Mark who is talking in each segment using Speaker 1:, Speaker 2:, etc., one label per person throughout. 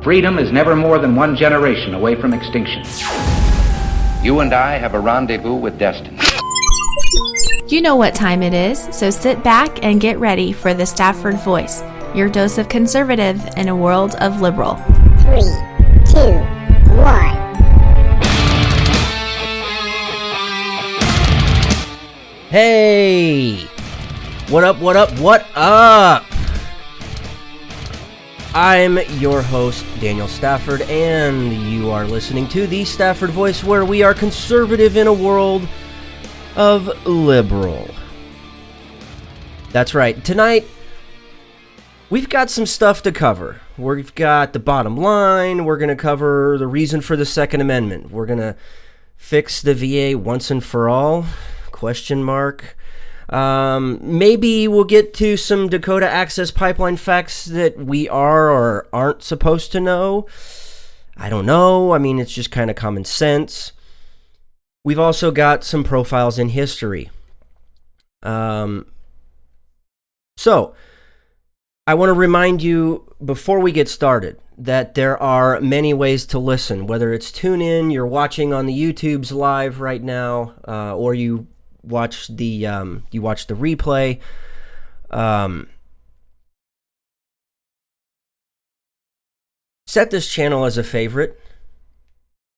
Speaker 1: Freedom is never more than one generation away from extinction.
Speaker 2: You and I have a rendezvous with destiny.
Speaker 3: You know what time it is, so sit back and get ready for the Stafford Voice, your dose of conservative in a world of liberal.
Speaker 4: 3, 2, 1.
Speaker 5: Hey! What up, what up, what up? I'm your host, Daniel Stafford, and you are listening to the Stafford Voice, where we are conservative in a world of liberal. That's right. Tonight, we've got some stuff to cover. We've got the bottom line. We're going to cover the reason for the Second Amendment. We're going to fix the VA once and for all? Question mark. Maybe we'll get to some Dakota Access pipeline facts that we are or aren't supposed to know. I don't know. I mean, it's just kind of common sense. We've also got some profiles in history. So, I want to remind you before we get started that there are many ways to listen, whether it's tune in, you're watching on the YouTube's live right now, or you watch the replay. Set this channel as a favorite,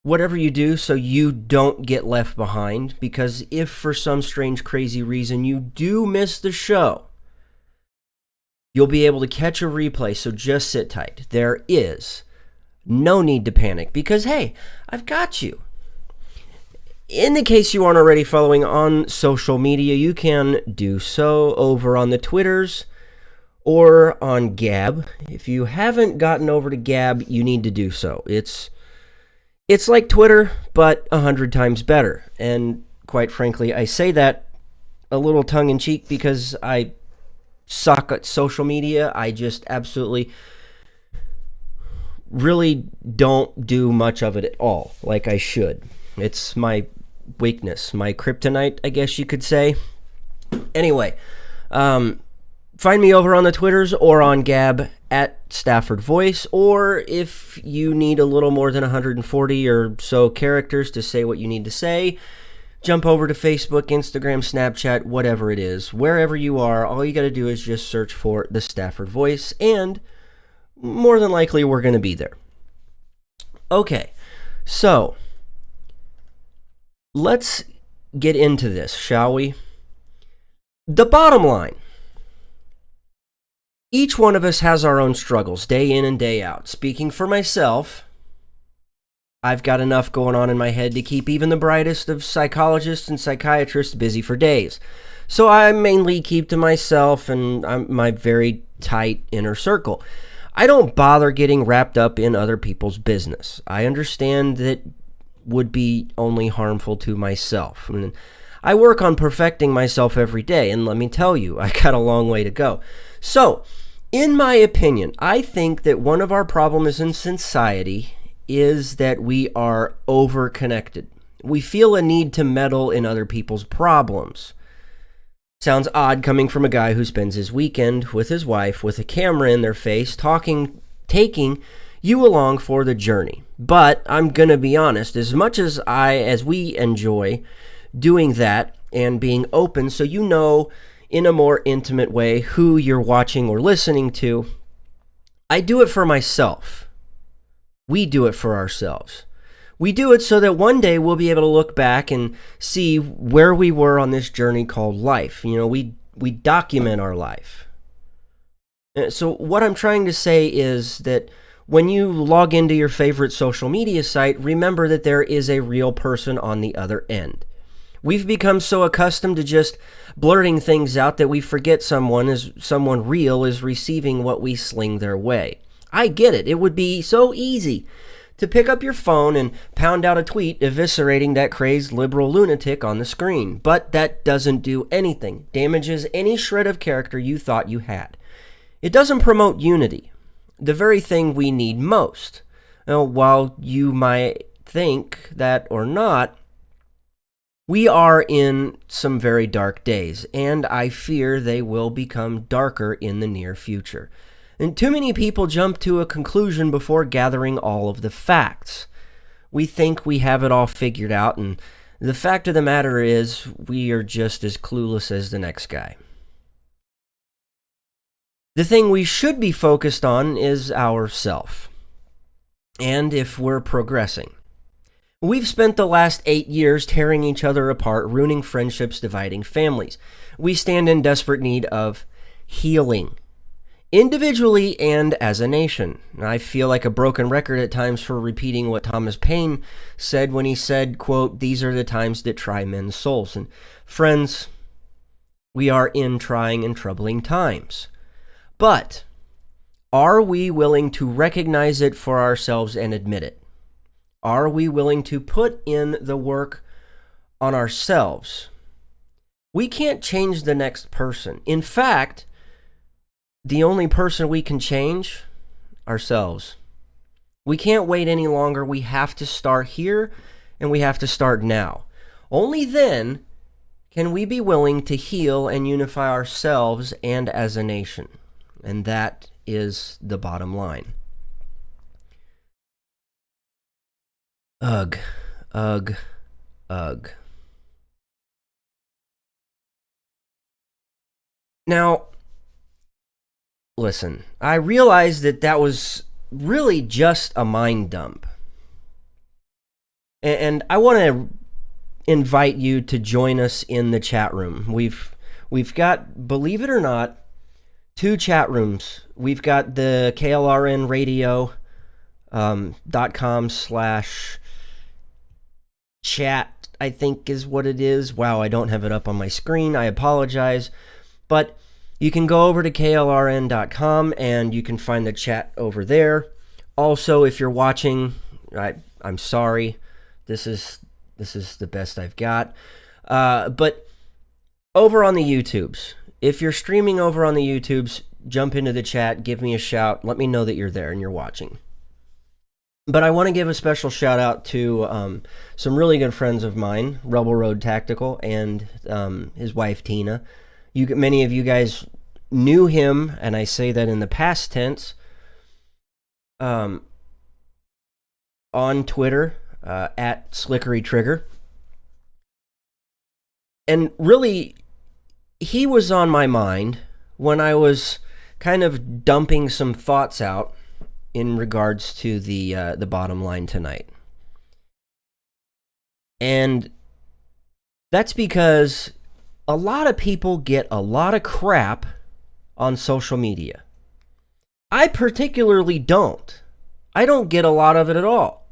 Speaker 5: whatever you do, so you don't get left behind, because if for some strange crazy reason you do miss the show, you'll be able to catch a replay, so just sit tight. There is no need to panic, because hey, I've got you. In the case you aren't already following on social media, you can do so over on the Twitters or on Gab. If you haven't gotten over to Gab, you need to do so. It's like Twitter, but 100 times better. And quite frankly, I say that a little tongue-in-cheek because I suck at social media. I just absolutely really don't do much of it at all, like I should. It's my weakness, my kryptonite, I guess you could say. Anyway, find me over on the Twitters or on Gab at Stafford Voice, or if you need a little more than 140 or so characters to say what you need to say, jump over to Facebook, Instagram, Snapchat, whatever it is. Wherever you are, all you got to do is just search for the Stafford Voice, and more than likely we're going to be there. Okay, so let's get into this, shall we? The bottom line. Each one of us has our own struggles, day in and day out. Speaking for myself, I've got enough going on in my head to keep even the brightest of psychologists and psychiatrists busy for days. So I mainly keep to myself and my very tight inner circle. I don't bother getting wrapped up in other people's business. I understand that would be only harmful to myself. I mean, I work on perfecting myself every day, and let me tell you, I got a long way to go. So, in my opinion, I think that one of our problems in society is that we are over-connected. We feel a need to meddle in other people's problems. Sounds odd coming from a guy who spends his weekend with his wife with a camera in their face, taking you along for the journey. But I'm going to be honest, as much as we enjoy doing that and being open so you know in a more intimate way who you're watching or listening to, I do it for myself. We do it for ourselves. We do it so that one day we'll be able to look back and see where we were on this journey called life. You know, we document our life. So what I'm trying to say is that when you log into your favorite social media site, remember that there is a real person on the other end. We've become so accustomed to just blurting things out that we forget someone real is receiving what we sling their way. I get it. It would be so easy to pick up your phone and pound out a tweet eviscerating that crazed liberal lunatic on the screen. But that doesn't do anything. Damages any shred of character you thought you had. It doesn't promote unity, the very thing we need most. Now, while you might think that or not, we are in some very dark days, and I fear they will become darker in the near future. And too many people jump to a conclusion before gathering all of the facts. We think we have it all figured out, and the fact of the matter is we are just as clueless as the next guy. The thing we should be focused on is ourself, and if we're progressing. We've spent the last 8 years tearing each other apart, ruining friendships, dividing families. We stand in desperate need of healing, individually and as a nation. I feel like a broken record at times for repeating what Thomas Paine said when he said, quote, "These are the times that try men's souls." And friends, we are in trying and troubling times. But are we willing to recognize it for ourselves and admit it? Are we willing to put in the work on ourselves? We can't change the next person. In fact, the only person we can change, ourselves. We can't wait any longer. We have to start here, and we have to start now. Only then can we be willing to heal and unify ourselves and as a nation. And that is the bottom line. Ugh, ugh, ugh. Now, listen, I realized that was really just a mind dump. And I want to invite you to join us in the chat room. We've got, believe it or not, 2 chat rooms. We've got the klrnradio.com/chat, I think is what it is. Wow, I don't have it up on my screen. I apologize. But you can go over to klrn.com and you can find the chat over there. Also, if you're watching, I'm sorry. This is the best I've got. But over on the YouTubes, if you're streaming over on the YouTubes, jump into the chat, give me a shout, let me know that you're there and you're watching. But I want to give a special shout out to some really good friends of mine, Rebel Road Tactical and his wife Tina. Many of you guys knew him, and I say that in the past tense, on Twitter, at Slickery Trigger. And really, he was on my mind when I was kind of dumping some thoughts out in regards to the bottom line tonight. And that's because a lot of people get a lot of crap on social media. I particularly don't. I don't get a lot of it at all.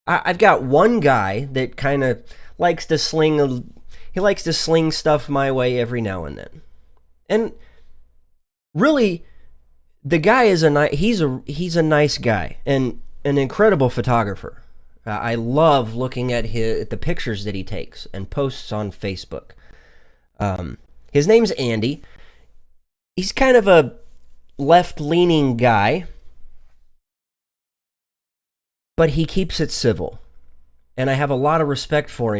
Speaker 5: I've got one guy that kind of likes to sling stuff my way every now and then. And really, the guy is he's a nice guy and an incredible photographer. I love looking at the pictures that he takes and posts on Facebook. His name's Andy. He's kind of a left-leaning guy, but he keeps it civil. And I have a lot of respect for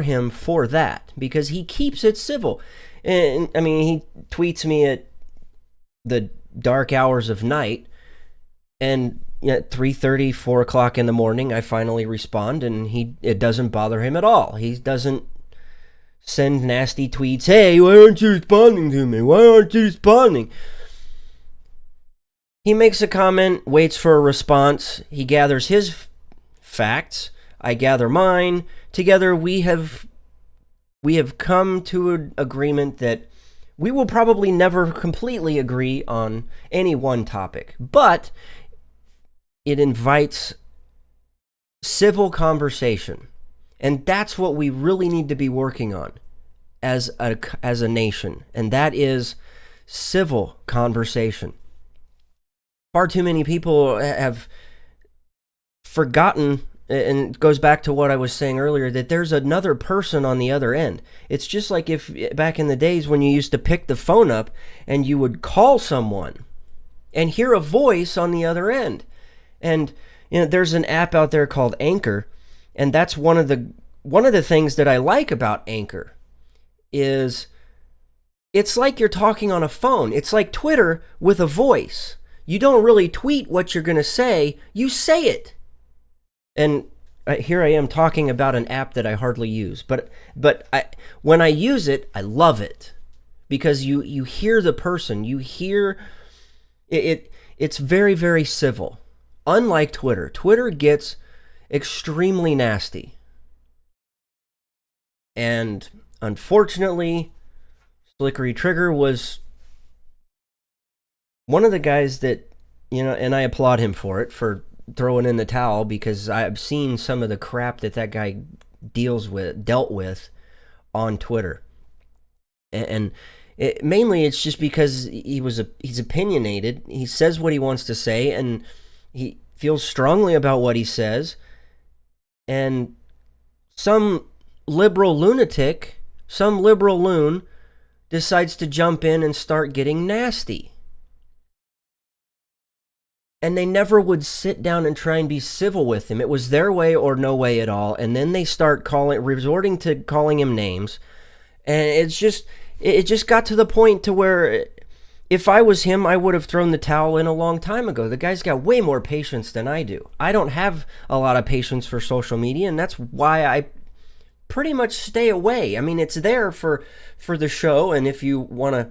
Speaker 5: him, for that, because he keeps it civil. And I mean, he tweets me at the dark hours of night, and at 3:30, 4 o'clock in the morning, I finally respond, and it doesn't bother him at all. He doesn't send nasty tweets, "Hey, why aren't you responding to me? Why aren't you responding?" He makes a comment, waits for a response. He gathers his facts. I gather mine. Together, we have come to an agreement that we will probably never completely agree on any one topic, but it invites civil conversation. And that's what we really need to be working on as a nation, and that is civil conversation. Far too many people have forgotten, and it goes back to what I was saying earlier, that there's another person on the other end. It's just like if back in the days when you used to pick the phone up and you would call someone and hear a voice on the other end. And there's an app out there called Anchor, and that's one of the things that I like about Anchor is It's like you're talking on a phone. It's like Twitter with a voice. You don't really tweet what you're going to say, you say it. And here I am talking about an app that I hardly use. But when I use it, I love it. Because you hear the person. You hear it's very, very civil. Unlike Twitter. Twitter gets extremely nasty. And unfortunately, Slickery Trigger was one of the guys that, and I applaud him for it, for throwing in the towel, because I've seen some of the crap that guy dealt with on Twitter. And mainly it's just because he's opinionated. He says what he wants to say, and he feels strongly about what he says. And some liberal lunatic, some liberal loon, decides to jump in and start getting nasty. And they never would sit down and try and be civil with him. It was their way or no way at all. And then they start resorting to calling him names. And it just got to the point to where if I was him, I would have thrown the towel in a long time ago. The guy's got way more patience than I do. I don't have a lot of patience for social media, and that's why I pretty much stay away. I mean, it's there for the show, and if you want to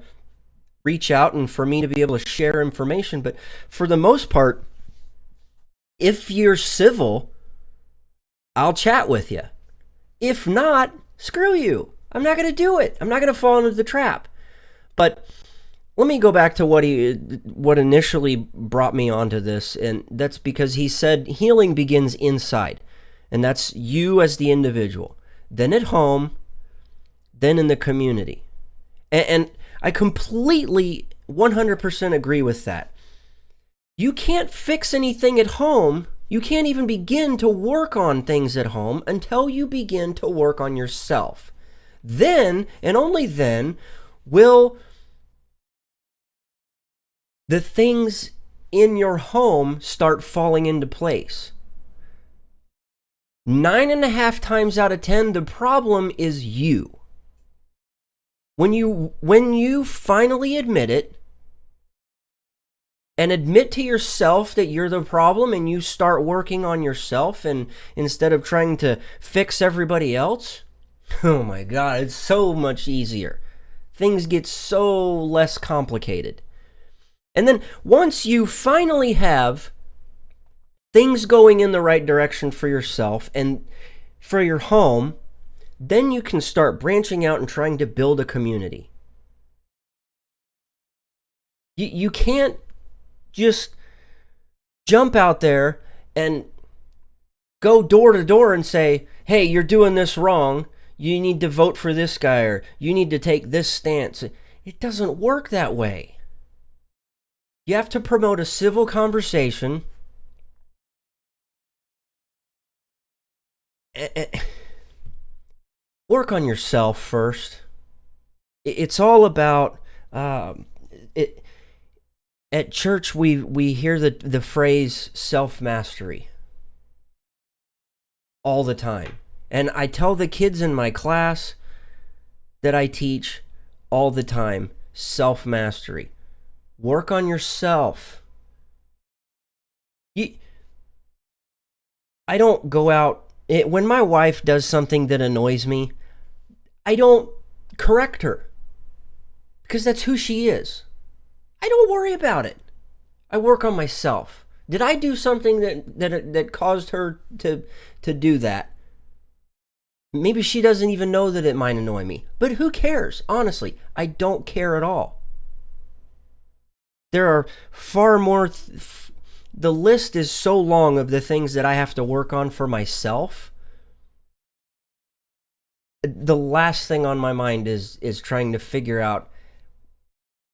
Speaker 5: reach out and for me to be able to share information, but for the most part, if you're civil, I'll chat with you. If not, screw you. I'm not going to do it. I'm not going to fall into the trap. But let me go back to what initially brought me onto this, and that's because he said healing begins inside, and that's you as the individual, then at home, then in the community. And I completely 100% agree with that. You can't fix anything at home. You can't even begin to work on things at home until you begin to work on yourself. Then, and only then, will the things in your home start falling into place. 9.5 times out of 10, the problem is you. When you finally admit it, and admit to yourself that you're the problem, and you start working on yourself, and instead of trying to fix everybody else, oh my God, it's so much easier. Things get so less complicated. And then once you finally have things going in the right direction for yourself and for your home, then you can start branching out and trying to build a community. You can't just jump out there and go door to door and say, hey, you're doing this wrong. You need to vote for this guy, or you need to take this stance. It doesn't work that way. You have to promote a civil conversation. Work on yourself first. It's all about it. At church, we hear the phrase self-mastery all the time. And I tell the kids in my class that I teach all the time, self-mastery. Work on yourself. I don't go out. When my wife does something that annoys me, I don't correct her, because that's who she is. I don't worry about it. I work on myself. Did I do something that caused her to do that? Maybe she doesn't even know that it might annoy me. But who cares? Honestly, I don't care at all. There are far more... The list is so long of the things that I have to work on for myself. The last thing on my mind is trying to figure out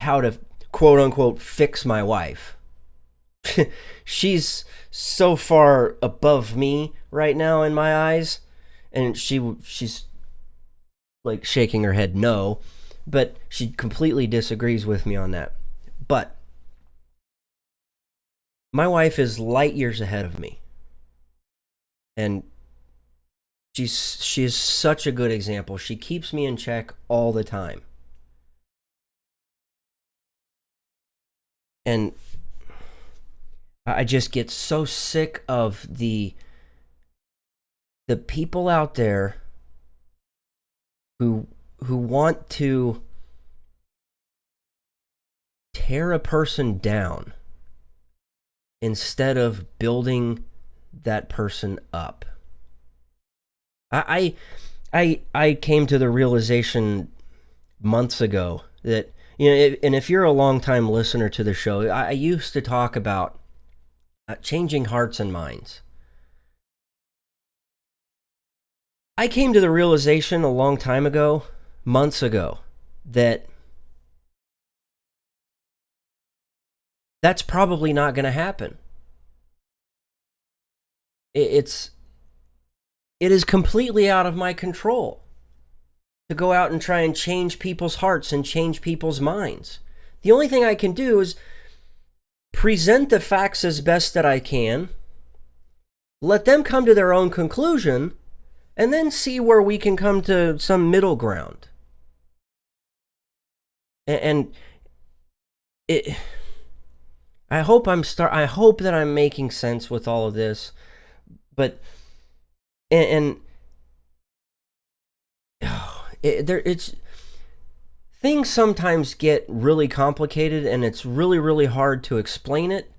Speaker 5: how to, quote unquote, fix my wife. She's so far above me right now in my eyes, and she's like shaking her head no, but she completely disagrees with me on that. But my wife is light years ahead of me, and she is such a good example. She keeps me in check all the time. And I just get so sick of the people out there who want to tear a person down instead of building that person up. I came to the realization months ago that, and if you're a long-time listener to the show, I used to talk about changing hearts and minds. I came to the realization a long time ago, months ago, that that's probably not going to happen. It is completely out of my control to go out and try and change people's hearts and change people's minds. The only thing I can do is present the facts as best that I can, let them come to their own conclusion, and then see where we can come to some middle ground. And I hope that I'm making sense with all of this, but it's things sometimes get really complicated, and it's really, really hard to explain it.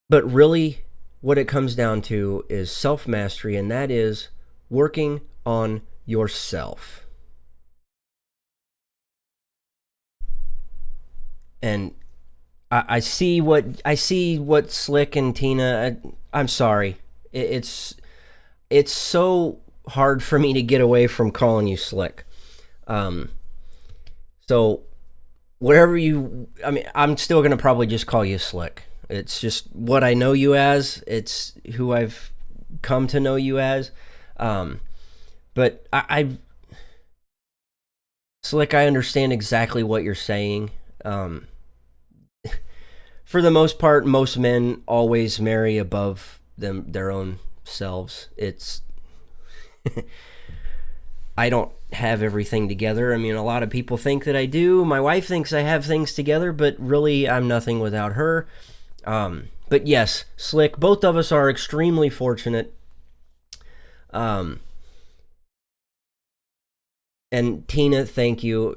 Speaker 5: But really, what it comes down to is self-mastery, and that is working on yourself. And I see what Slick and Tina. I'm sorry. It's so hard for me to get away from calling you Slick. So whatever I'm still gonna probably just call you Slick. It's just what I know you as. It's who I've come to know you as. But Slick, I understand exactly what you're saying. For the most part, most men always marry above their own selves. It's I don't have everything together. I mean, a lot of people think that I do. My wife thinks I have things together, but really I'm nothing without her. But yes, Slick, both of us are extremely fortunate. And Tina, thank you.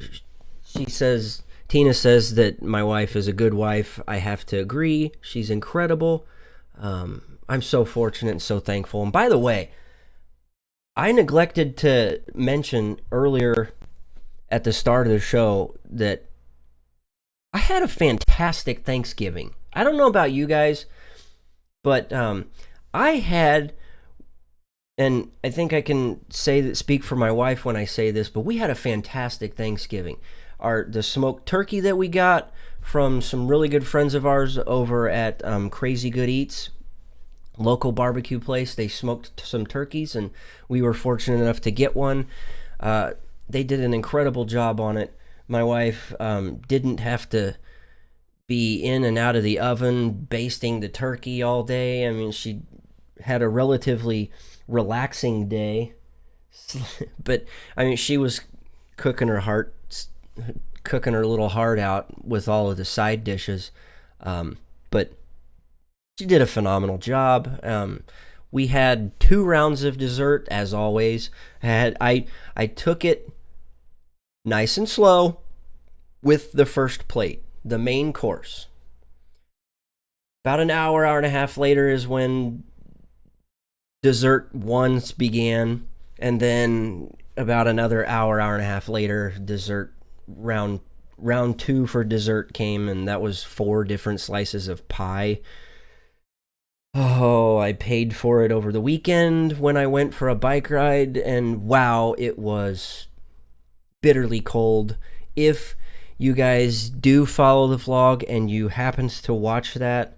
Speaker 5: Tina says that my wife is a good wife. I have to agree. She's incredible. I'm so fortunate and so thankful. And by the way, I neglected to mention earlier at the start of the show that I had a fantastic Thanksgiving. I don't know about you guys, but I had, and I think I can speak for my wife when I say this, but we had a fantastic Thanksgiving. The smoked turkey that we got from some really good friends of ours over at Crazy Good Eats, local barbecue place. They smoked some turkeys, and we were fortunate enough to get one. They did an incredible job on it. My wife didn't have to be in and out of the oven basting the turkey all day. I mean, she had a relatively relaxing day, but I mean, she was cooking her little heart out with all of the side dishes. But she did a phenomenal job. We had 2 rounds of dessert, as always. I took it nice and slow with the first plate, the main course. About an hour and a half later is when dessert 1 began, and then about another hour and a half later, dessert round 2 for dessert came, and that was 4 different slices of pie. Oh, I paid for it over the weekend when I went for a bike ride, and wow, it was bitterly cold. If you guys do follow the vlog and you happens to watch that,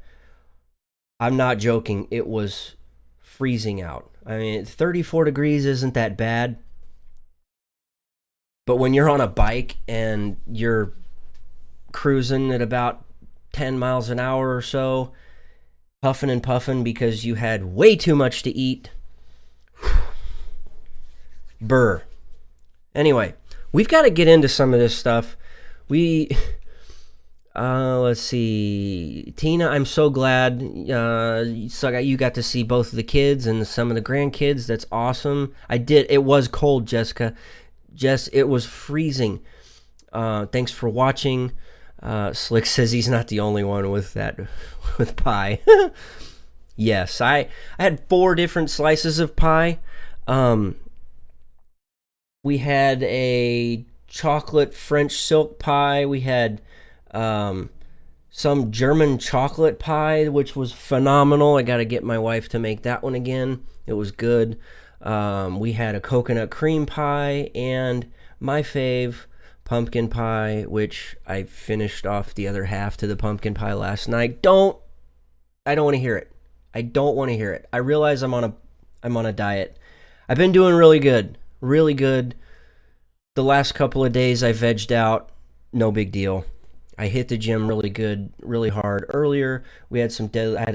Speaker 5: I'm not joking, it was freezing out. I mean, 34 degrees isn't that bad, but when you're on a bike and you're cruising at about 10 miles an hour or so, huffing and puffing because you had way too much to eat, brr. Anyway, we've got to get into some of this stuff. Let's see. Tina, I'm so glad you got to see both of the kids and some of the grandkids. That's awesome. I did. It was cold, Jessica. Jess, it was freezing. Thanks for watching. Slick says he's not the only one with pie. Yes, I had 4 different slices of pie. We had a chocolate French silk pie. We had some German chocolate pie, which was phenomenal. I got to get my wife to make that one again. It was good. We had a coconut cream pie and my fave, pumpkin pie, which I finished off the other half to the pumpkin pie last night. I don't want to hear it. I don't want to hear it. I realize I'm on a diet. I've been doing really good. Really good. The last couple of days I vegged out. No big deal. I hit the gym really good, really hard earlier. I had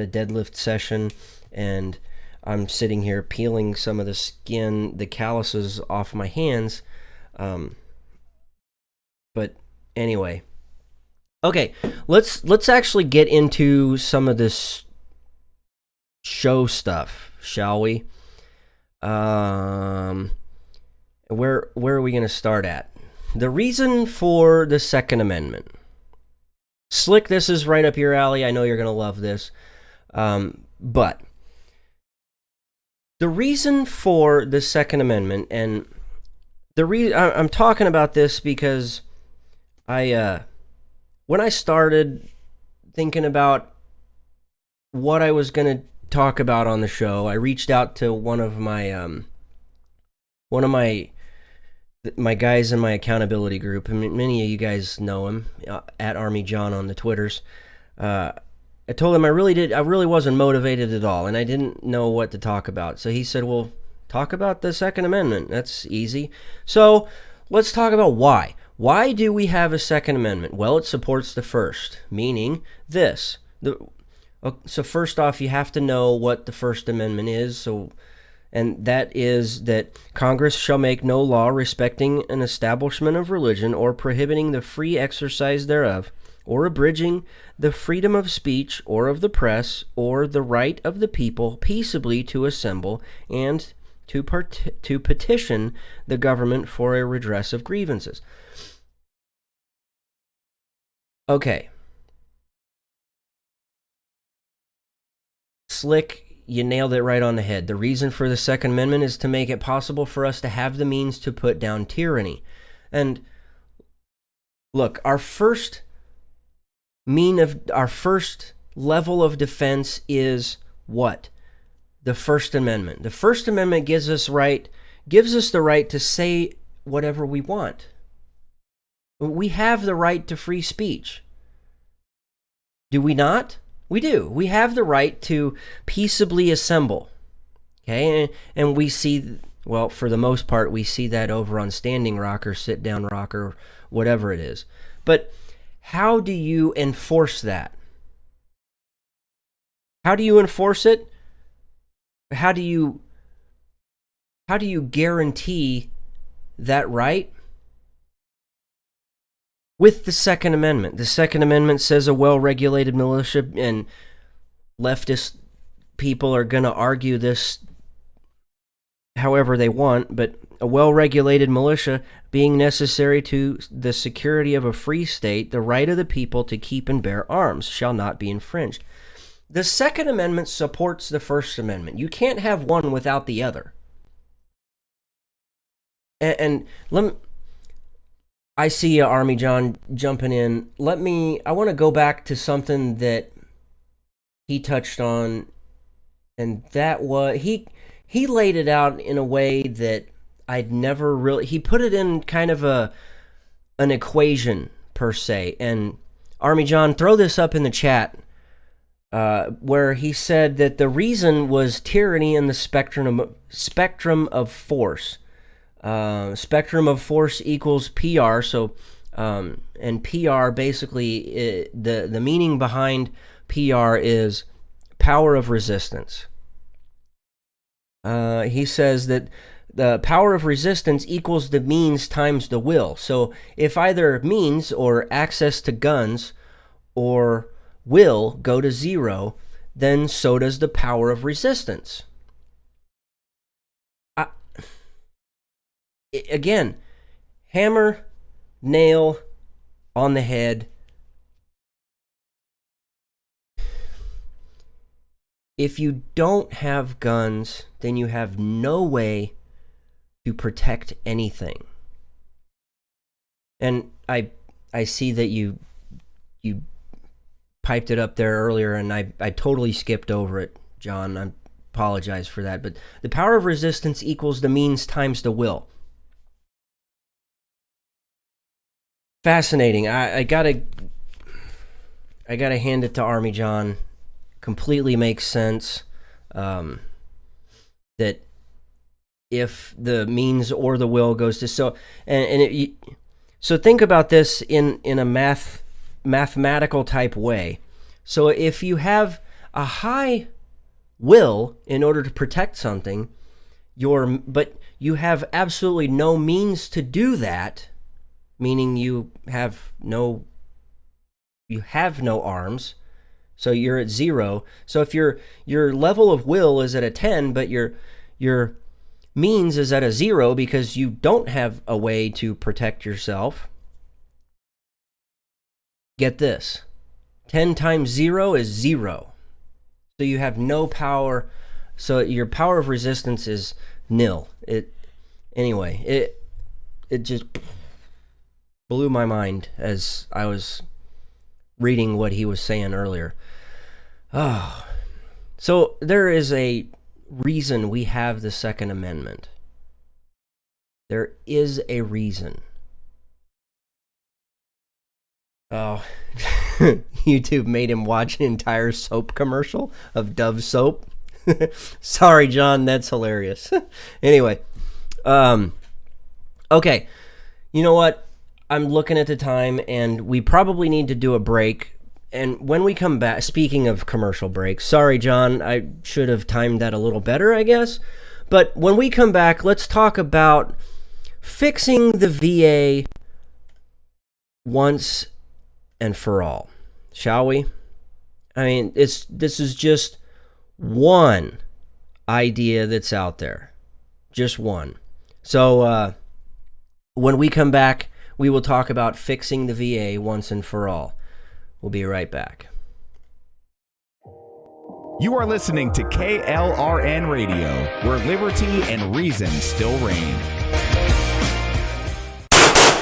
Speaker 5: a deadlift session, and I'm sitting here peeling some of the skin, the calluses off my hands. But anyway, okay, let's actually get into some of this show stuff, shall we? Where are we going to start at? The reason for the Second Amendment. Slick, this is right up your alley. I know you're going to love this. But the reason for the Second Amendment, and I'm talking about this because when I started thinking about what I was going to talk about on the show, I reached out to one of my guys in my accountability group. I mean, many of you guys know him, at Army John on the Twitters. I told him I really wasn't motivated at all, and I didn't know what to talk about. So he said, well, talk about the Second Amendment. That's easy. So let's talk about why. Why do we have a Second Amendment? Well, it supports the First, meaning this. So first off, you have to know what the First Amendment is. And that is that Congress shall make no law respecting an establishment of religion or prohibiting the free exercise thereof, or abridging the freedom of speech or of the press, or the right of the people peaceably to assemble and to petition the government for a redress of grievances. Okay. Slick, you nailed it right on the head. The reason for the Second Amendment is to make it possible for us to have the means to put down tyranny. And look, our first level of defense is what? The First Amendment. The First Amendment gives us the right to say whatever we want. We have the right to free speech. Do we not? We do. We have the right to peaceably assemble. Okay? And we see, well, for the most part, we see that over on Standing Rock or Sit Down Rock or whatever it is. But how do you enforce that? How do you enforce it? How do you guarantee that right? With the Second Amendment. The Second Amendment says a well-regulated militia, and leftist people are going to argue this however they want, but a well-regulated militia being necessary to the security of a free state, the right of the people to keep and bear arms shall not be infringed. The Second Amendment supports the First Amendment. You can't have one without the other. And let me... I see Army John jumping in. I want to go back to something that he touched on, and that was, he laid it out in a way that I'd never really, he put it in kind of an equation, per se. And Army John, throw this up in the chat, where he said that the reason was tyranny in the spectrum of force. Spectrum of force equals PR. So, and PR basically, the meaning behind PR is power of resistance. He says that the power of resistance equals the means times the will. So if either means or access to guns or will go to zero, then so does the power of resistance. Again, hammer, nail on the head. If you don't have guns, then you have no way to protect anything. And I see that you piped it up there earlier, and I totally skipped over it, John. I apologize for that. But the power of resistance equals the means times the will. Fascinating. I gotta hand it to Army John. Completely makes sense that if the means or the will goes to so think about this in a mathematical type way. So if you have a high will in order to protect something, but you have absolutely no means to do that, meaning you have no arms. So you're at 0. So if your level of will is at a 10, but your means is at a 0 because you don't have a way to protect yourself. Get this. 10 times 0 is 0. So you have no power. So your power of resistance is nil. It just blew my mind as I was reading what he was saying earlier. Oh, so there is a reason we have the Second Amendment. There is a reason. Oh, YouTube made him watch an entire soap commercial of Dove soap. Sorry, John, that's hilarious. Anyway, okay, you know what? I'm looking at the time, and we probably need to do a break. And when we come back, speaking of commercial breaks, sorry, John, I should have timed that a little better, I guess. But when we come back, let's talk about fixing the VA once and for all, shall we? I mean, this is just one idea that's out there. Just one. So when we come back, we will talk about fixing the VA once and for all. We'll be right back.
Speaker 6: You are listening to KLRN Radio, where liberty and reason still reign.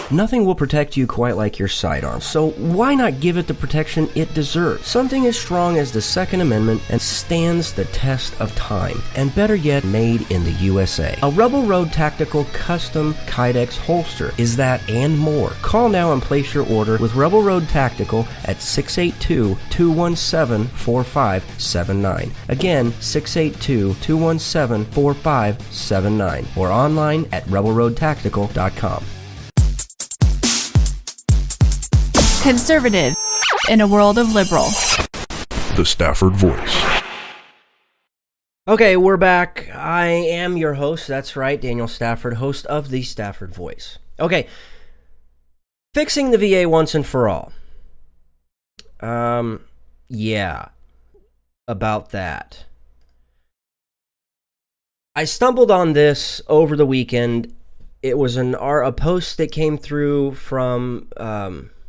Speaker 5: Nothing will protect you quite like your sidearm, so why not give it the protection it deserves? Something as strong as the Second Amendment and stands the test of time, and better yet, made in the USA. A Rebel Road Tactical Custom Kydex holster is that and more. Call now and place your order with Rebel Road Tactical at 682-217-4579. Again, 682-217-4579, or online at rebelroadtactical.com.
Speaker 3: Conservative in a world of liberal.
Speaker 7: The Stafford Voice.
Speaker 5: Okay, we're back. I am your host. That's right, Daniel Stafford, host of the Stafford Voice. Okay, fixing the VA once and for all. Yeah, about that. I stumbled on this over the weekend. It was a post that came through from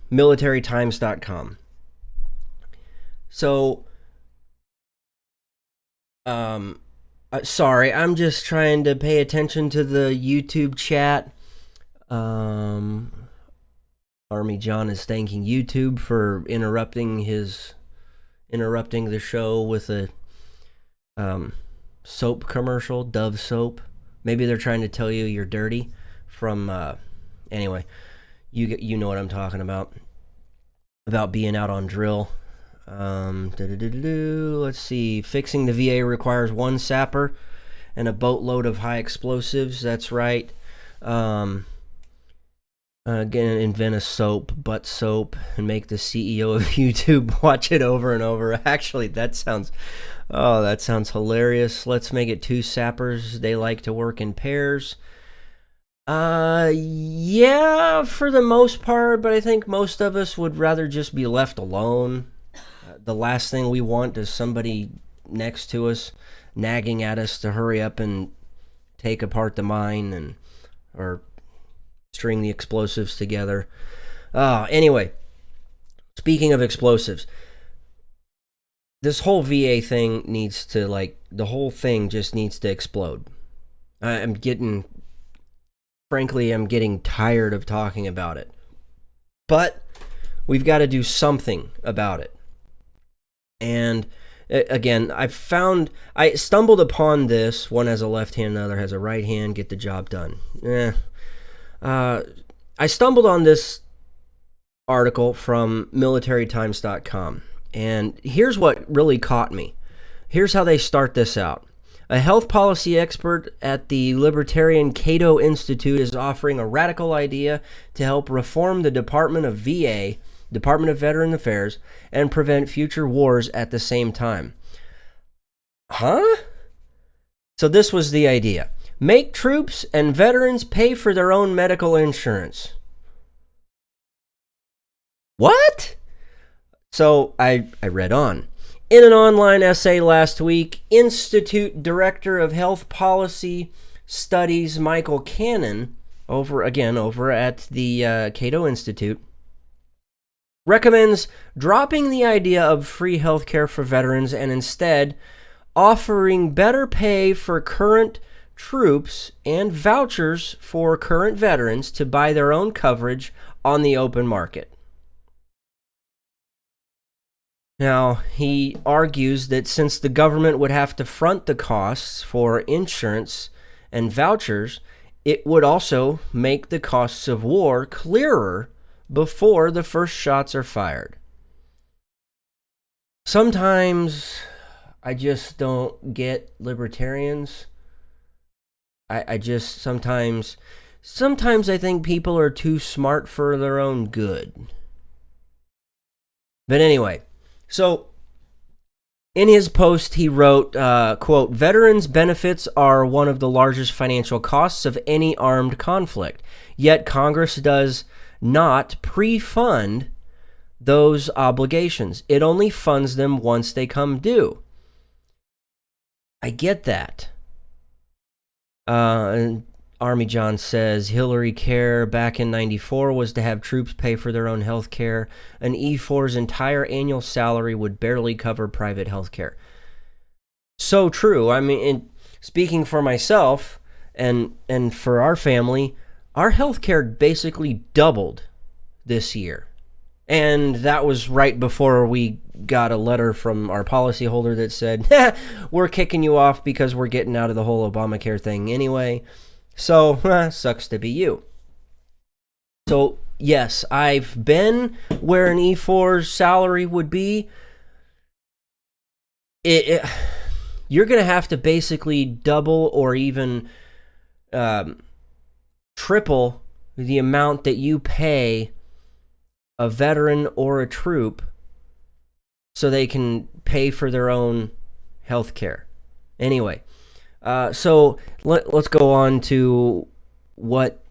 Speaker 5: militarytimes.com. So, sorry, I'm just trying to pay attention to the YouTube chat. Army John is thanking YouTube for interrupting the show with a soap commercial, Dove soap. Maybe they're trying to tell you you're dirty from, anyway. You know what I'm talking about being out on drill. Let's see. Fixing the VA requires one sapper and a boatload of high explosives. That's right. Again, invent a soap, butt soap, and make the CEO of YouTube watch it over and over. Actually, that sounds hilarious. Let's make it 2 sappers. They like to work in pairs. Yeah, for the most part, but I think most of us would rather just be left alone. The last thing we want is somebody next to us nagging at us to hurry up and take apart the mine or string the explosives together. Anyway, speaking of explosives, this whole VA thing needs to, the whole thing just needs to explode. I'm getting tired of talking about it. But we've got to do something about it. And again, I stumbled upon this. One has a left hand, another has a right hand. Get the job done. I stumbled on this article from militarytimes.com. And here's what really caught me. Here's how they start this out. A health policy expert at the Libertarian Cato Institute is offering a radical idea to help reform the Department of VA, Department of Veteran Affairs, and prevent future wars at the same time. Huh? So this was the idea. Make troops and veterans pay for their own medical insurance. What? So I read on. In an online essay last week, Institute Director of Health Policy Studies Michael Cannon, over at the Cato Institute, recommends dropping the idea of free health care for veterans and instead offering better pay for current troops and vouchers for current veterans to buy their own coverage on the open market. Now, he argues that since the government would have to front the costs for insurance and vouchers, it would also make the costs of war clearer before the first shots are fired. Sometimes I just don't get libertarians. I just sometimes I think people are too smart for their own good. But anyway, so in his post, he wrote, quote, "Veterans' benefits are one of the largest financial costs of any armed conflict, yet Congress does not pre-fund those obligations. It only funds them once they come due." I get that. And Army John says, Hillary Care back in 94 was to have troops pay for their own health care. An E4's entire annual salary would barely cover private health care. So true. I mean, speaking for myself and for our family, our health care basically doubled this year. And that was right before we got a letter from our policyholder that said, we're kicking you off because we're getting out of the whole Obamacare thing anyway. So, sucks to be you. So, yes, I've been where an E4's salary would be. You're going to have to basically double or even triple the amount that you pay a veteran or a troop so they can pay for their own health care. Anyway, so let's go on to what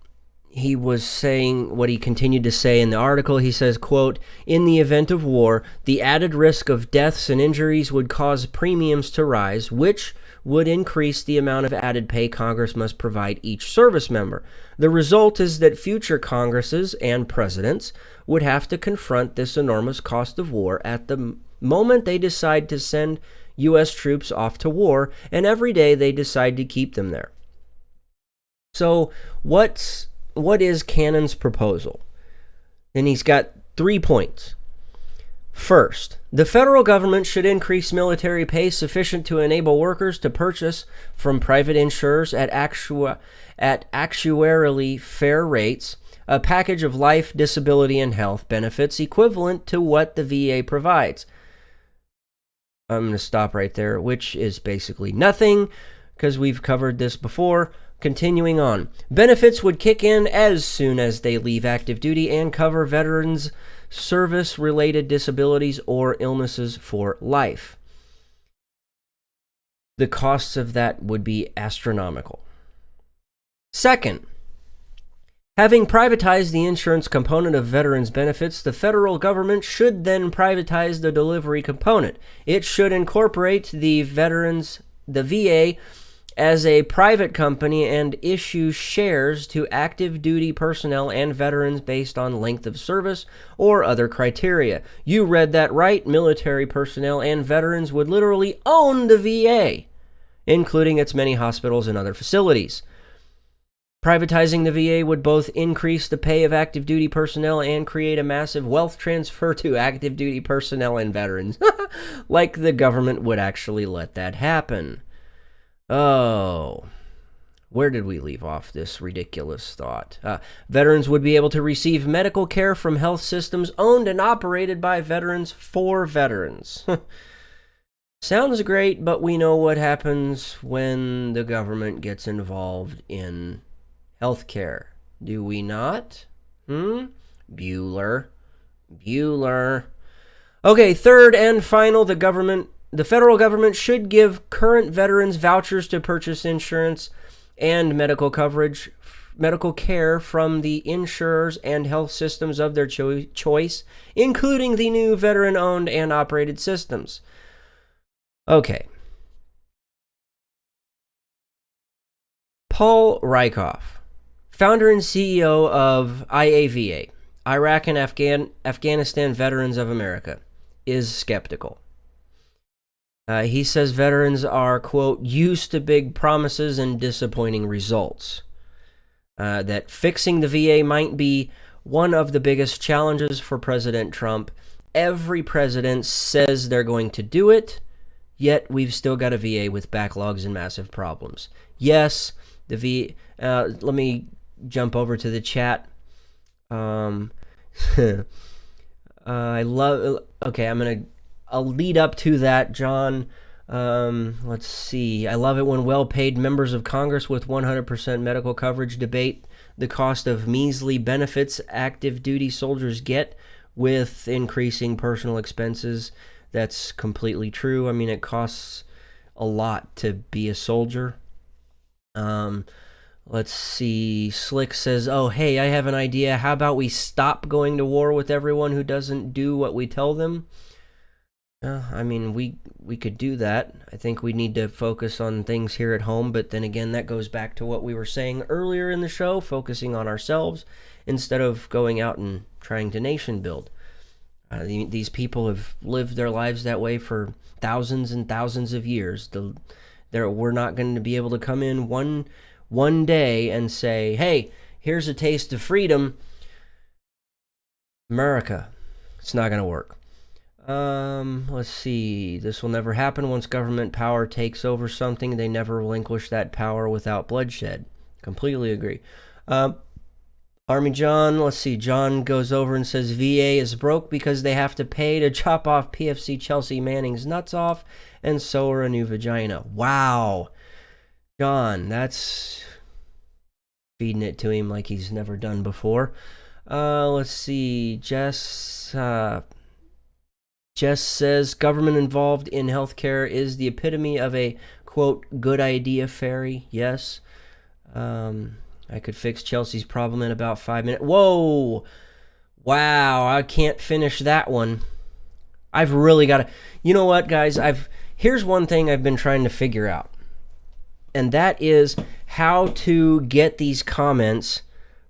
Speaker 5: he was saying, what he continued to say in the article. He says, quote, "In the event of war, the added risk of deaths and injuries would cause premiums to rise, which would increase the amount of added pay Congress must provide each service member. The result is that future Congresses and presidents would have to confront this enormous cost of war at the moment they decide to send U.S. troops off to war, and every day they decide to keep them there." So what is Cannon's proposal? And he's got 3 points. First, the federal government should increase military pay sufficient to enable workers to purchase from private insurers at actuarially fair rates a package of life, disability, and health benefits equivalent to what the VA provides. I'm going to stop right there, which is basically nothing, because we've covered this before. Continuing on. Benefits would kick in as soon as they leave active duty and cover veterans' service-related disabilities or illnesses for life. The costs of that would be astronomical. Second, Having privatized the insurance component of veterans' benefits, the federal government should then privatize the delivery component. It should incorporate the VA as a private company and issue shares to active duty personnel and veterans based on length of service or other criteria. You read that right. Military personnel and veterans would literally own the VA, including its many hospitals and other facilities. Privatizing the VA would both increase the pay of active duty personnel and create a massive wealth transfer to active duty personnel and veterans. Like the government would actually let that happen. Oh, where did we leave off this ridiculous thought? Veterans would be able to receive medical care from health systems owned and operated by veterans for veterans. Sounds great, but we know what happens when the government gets involved in healthcare, do we not? Bueller. Okay, third and final, the federal government should give current veterans vouchers to purchase insurance and medical care from the insurers and health systems of their choice, including the new veteran-owned and operated systems. Okay. Paul Rykov, founder and CEO of IAVA, Iraq and Afghanistan Veterans of America, is skeptical. He says veterans are, quote, used to big promises and disappointing results. That fixing the VA might be one of the biggest challenges for President Trump. Every president says they're going to do it, yet we've still got a VA with backlogs and massive problems. Yes, the VA... let me jump over to the chat. I'll lead up to that, John. Let's see. I love it when well-paid members of Congress with 100% medical coverage debate the cost of measly benefits active duty soldiers get with increasing personal expenses. That's completely true. I mean, it costs a lot to be a soldier. Let's see. Slick says, oh, hey, I have an idea. How about we stop going to war with everyone who doesn't do what we tell them? I mean, we could do that. I think we need to focus on things here at home, but then again, that goes back to what we were saying earlier in the show, focusing on ourselves instead of going out and trying to nation build. These people have lived their lives that way for thousands and thousands of years. We're not going to be able to come in one day and say, hey, here's a taste of freedom. America. It's not going to work. Let's see. This will never happen. Once government power takes over something, they never relinquish that power without bloodshed. Completely agree. Army John, let's see. John goes over and says VA is broke because they have to pay to chop off PFC Chelsea Manning's nuts off and sew her a new vagina. Wow. John, that's feeding it to him like he's never done before. Let's see. Jess says government involved in healthcare is the epitome of a, quote, good idea fairy. Yes. I could fix Chelsea's problem in about 5 minutes. Whoa. Wow. I can't finish that one. I've really got to... You know what, guys? Here's one thing I've been trying to figure out. And that is how to get these comments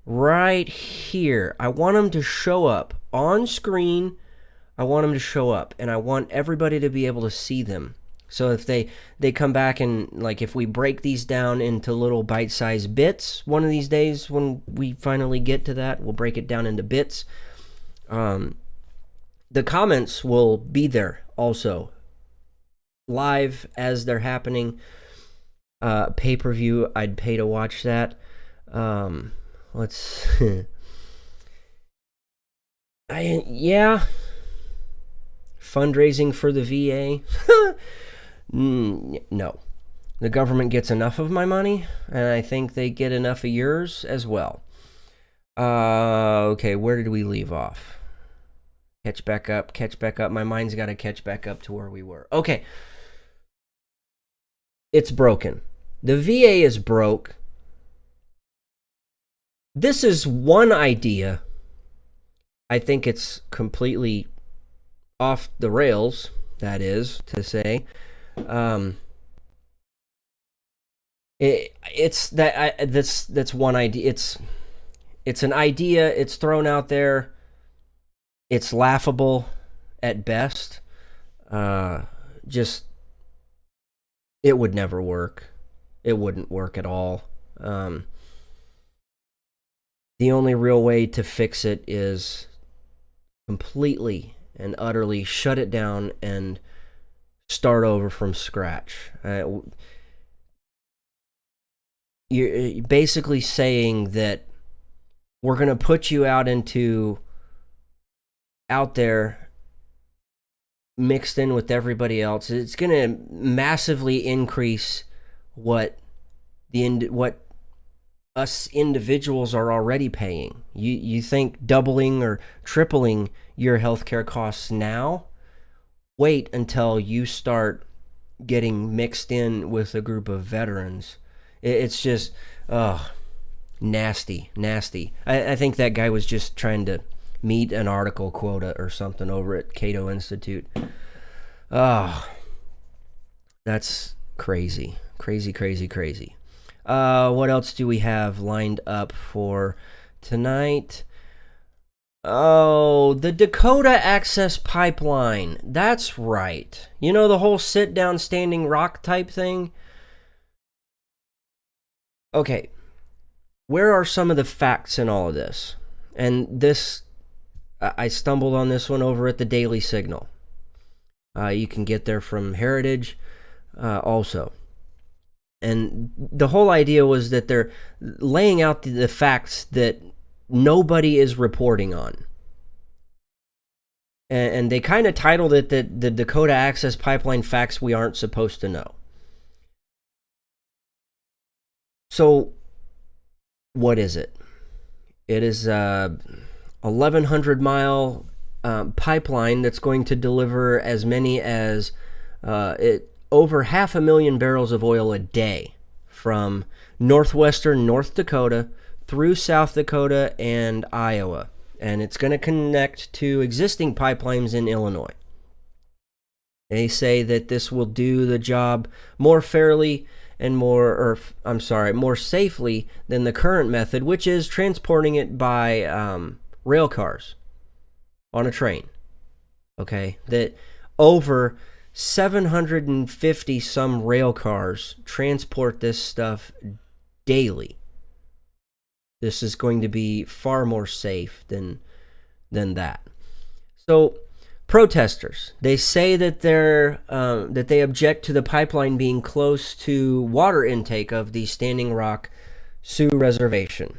Speaker 5: right here. I want them to show up on screen. I want them to show up, and I want everybody to be able to see them. So if they come back and, like, if we break these down into little bite-sized bits, one of these days when we finally get to that, we'll break it down into bits. The comments will be there also, live as they're happening. Pay-per-view, I'd pay to watch that. Let's... yeah... Fundraising for the VA? No. The government gets enough of my money, and I think they get enough of yours as well. Okay, where did we leave off? Catch back up. My mind's got to catch back up to where we were. Okay. It's broken. The VA is broke This is one idea. I think it's completely off the rails, that is to say. That's one idea. It's an idea. It's thrown out there. It's laughable at best. Just it would never work. It wouldn't work at all. The only real way to fix it is completely and utterly shut it down and start over from scratch. You're basically saying that we're going to put you out there mixed in with everybody else. It's going to massively increase what us individuals are already paying. You think doubling or tripling your healthcare costs now? Wait until you start getting mixed in with a group of veterans. It's just, nasty. I think that guy was just trying to meet an article quota or something over at Cato Institute. That's crazy. Crazy. What else do we have lined up for tonight? Oh, the Dakota Access pipeline. That's right. You know, the whole sit-down, standing rock type thing? Okay, where are some of the facts in all of this? And this, I stumbled on this one over at the Daily Signal. You can get there from Heritage also. And the whole idea was that they're laying out the facts that nobody is reporting on. And they kind of titled it the Dakota Access Pipeline Facts We Aren't Supposed to Know. So, what is it? It is a 1,100-mile pipeline that's going to deliver as many as over 500,000 barrels of oil a day from northwestern North Dakota through South Dakota and Iowa. And it's going to connect to existing pipelines in Illinois. They say that this will do the job more fairly and more safely than the current method, which is transporting it by rail cars on a train. Okay, that over 750 some rail cars transport this stuff daily. This is going to be far more safe than that. So, protesters, they say that they object to the pipeline being close to water intake of the Standing Rock Sioux Reservation.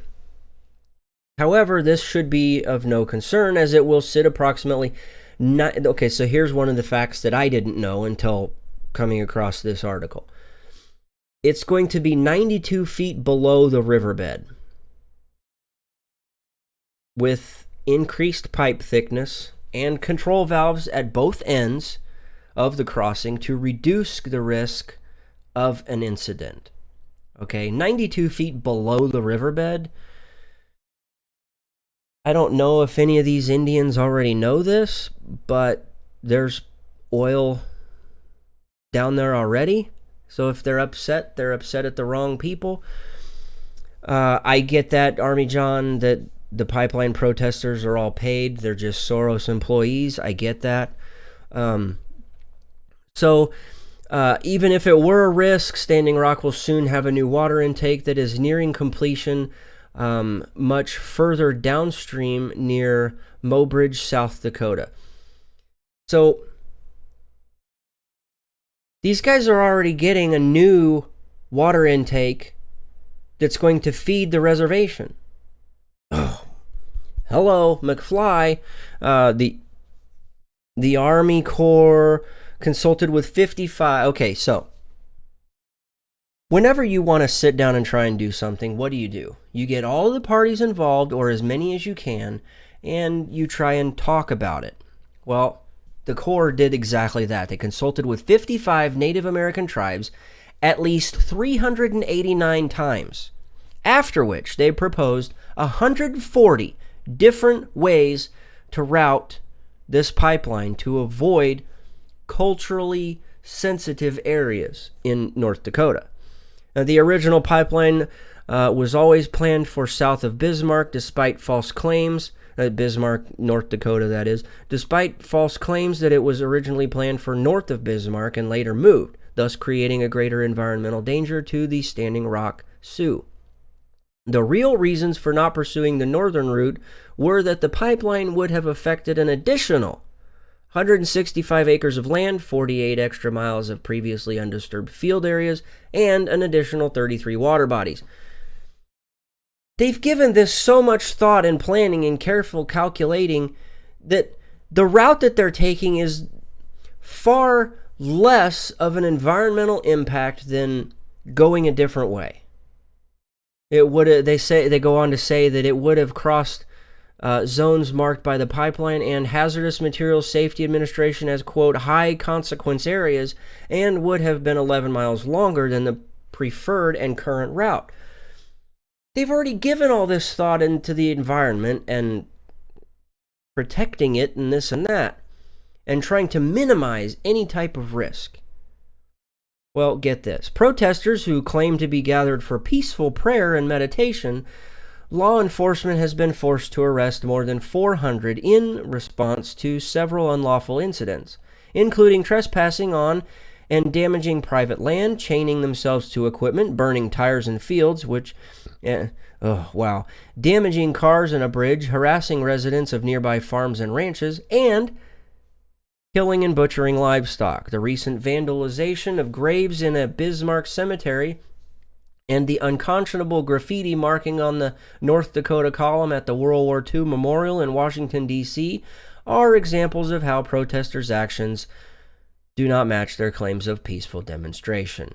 Speaker 5: However, this should be of no concern, as it will sit approximately... Okay, so here's one of the facts that I didn't know until coming across this article. It's going to be 92 feet below the riverbed, with increased pipe thickness and control valves at both ends of the crossing to reduce the risk of an incident. Okay, 92 feet below the riverbed. I don't know if any of these Indians already know this, but there's oil down there already. So if they're upset at the wrong people. I get that, Army John, that the pipeline protesters are all paid. They're just Soros employees. I get that. So even if it were a risk, Standing Rock will soon have a new water intake that is nearing completion much further downstream near Mobridge, South Dakota. So these guys are already getting a new water intake that's going to feed the reservation. Oh, hello, McFly. The Army Corps consulted with 55. Okay, so whenever you want to sit down and try and do something, what do? You get all the parties involved, or as many as you can, and you try and talk about it. Well, the Corps did exactly that. They consulted with 55 Native American tribes at least 389 times. After which, they proposed 140 different ways to route this pipeline to avoid culturally sensitive areas in North Dakota. Now, the original pipeline was always planned for south of Bismarck, despite false claims, Bismarck, North Dakota, that is, despite false claims that it was originally planned for north of Bismarck and later moved, thus creating a greater environmental danger to the Standing Rock Sioux. The real reasons for not pursuing the northern route were that the pipeline would have affected an additional 165 acres of land, 48 extra miles of previously undisturbed field areas, and an additional 33 water bodies. They've given this so much thought and planning and careful calculating that the route that they're taking is far less of an environmental impact than going a different way. It would, they go on to say that it would have crossed zones marked by the Pipeline and Hazardous Materials Safety Administration as, quote, high consequence areas, and would have been 11 miles longer than the preferred and current route. They've already given all this thought into the environment and protecting it and this and that, and trying to minimize any type of risk. Well, get this. Protesters who claim to be gathered for peaceful prayer and meditation, law enforcement has been forced to arrest more than 400 in response to several unlawful incidents, including trespassing on and damaging private land, chaining themselves to equipment, burning tires in fields, damaging cars in a bridge, harassing residents of nearby farms and ranches, and killing and butchering livestock. The recent vandalization of graves in a Bismarck cemetery and the unconscionable graffiti marking on the North Dakota column at the World War II Memorial in Washington, D.C. are examples of how protesters' actions do not match their claims of peaceful demonstration.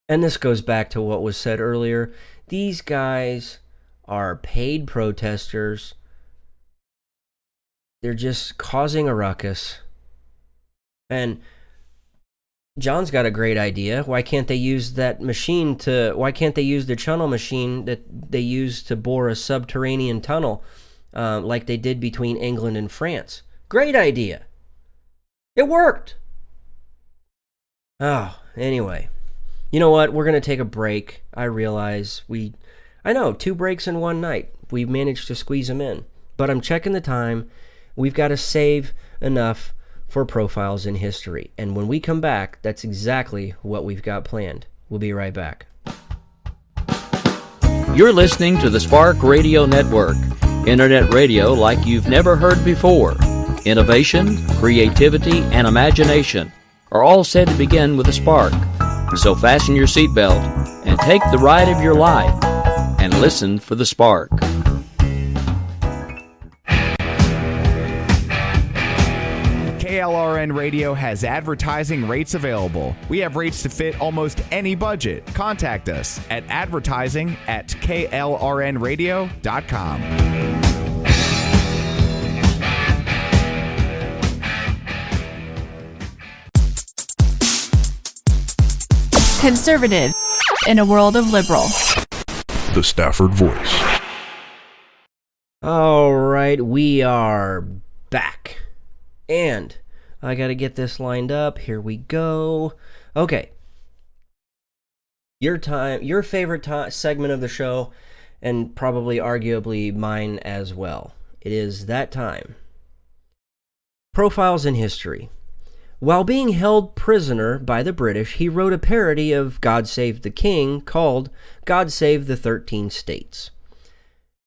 Speaker 5: And this goes back to what was said earlier. These guys are paid protesters. They're just causing a ruckus. And John's got a great idea. Why can't they use that machine why can't they use the tunnel machine that they use to bore a subterranean tunnel like they did between England and France? Great idea. It worked. Oh, anyway. You know what? We're going to take a break. I realize I know, 2 breaks in one night. We managed to squeeze them in. But I'm checking the time. We've got to save enough for Profiles in History. And when we come back, that's exactly what we've got planned. We'll be right back.
Speaker 8: You're listening to the Spark Radio Network, internet radio like you've never heard before. Innovation, creativity, and imagination are all said to begin with a spark. So fasten your seatbelt and take the ride of your life and listen for the spark.
Speaker 6: KLRN Radio has advertising rates available. We have rates to fit almost any budget. Contact us at advertising@klrnradio.com.
Speaker 3: Conservative in a world of liberal.
Speaker 7: The Stafford Voice.
Speaker 5: All right, we are back. And I got to get this lined up. Here we go. Okay. Your favorite segment of the show, and probably arguably mine as well. It is that time. Profiles in History. While being held prisoner by the British, he wrote a parody of God Save the King called God Save the 13 States.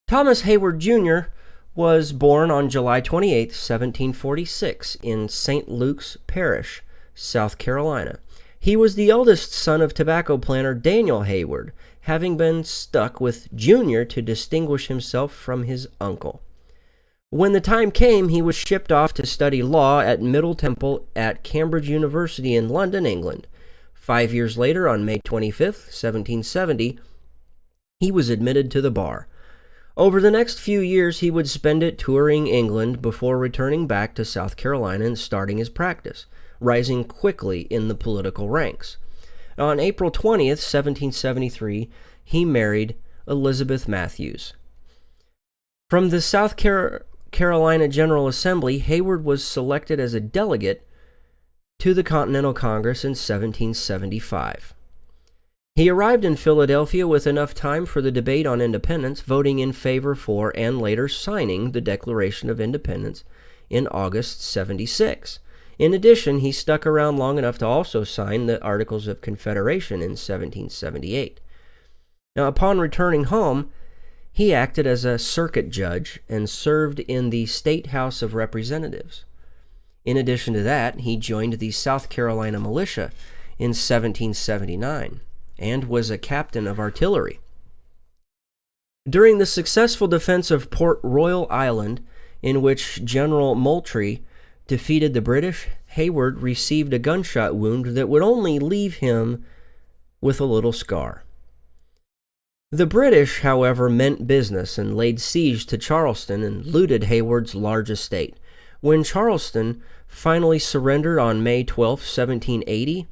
Speaker 5: Thomas Hayward Jr. was born on July 28, 1746, in St. Luke's Parish, South Carolina. He was the eldest son of tobacco planter Daniel Hayward, having been stuck with Jr. to distinguish himself from his uncle. When the time came, he was shipped off to study law at Middle Temple at Cambridge University in London, England. 5 years later, on May 25, 1770, he was admitted to the bar. Over the next few years, he would spend it touring England before returning back to South Carolina and starting his practice. rising quickly in the political ranks. On April 20th, 1773, he married Elizabeth Matthews. From the South Carolina General Assembly, Hayward was selected as a delegate to the Continental Congress in 1775. He arrived in Philadelphia with enough time for the debate on independence, voting in favor for and later signing the Declaration of Independence in August 76. In addition, he stuck around long enough to also sign the Articles of Confederation in 1778. Now, upon returning home, he acted as a circuit judge and served in the State House of Representatives. In addition to that, he joined the South Carolina Militia in 1779 and was a captain of artillery. During the successful defense of Port Royal Island, in which General Moultrie defeated the British, Hayward received a gunshot wound that would only leave him with a little scar. The British, however, meant business and laid siege to Charleston and looted Hayward's large estate. When Charleston finally surrendered on May 12, 1780,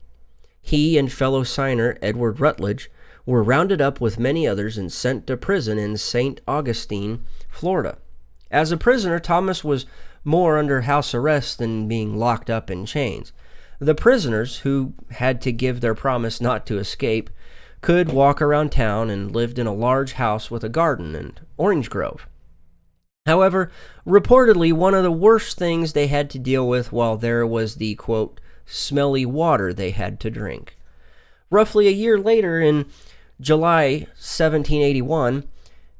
Speaker 5: he and fellow signer Edward Rutledge were rounded up with many others and sent to prison in St. Augustine, Florida. As a prisoner, Thomas was more under house arrest than being locked up in chains. The prisoners, who had to give their promise not to escape, could walk around town and lived in a large house with a garden and orange grove. However, reportedly, one of the worst things they had to deal with while there was the, quote, smelly water they had to drink. Roughly a year later, in July 1781,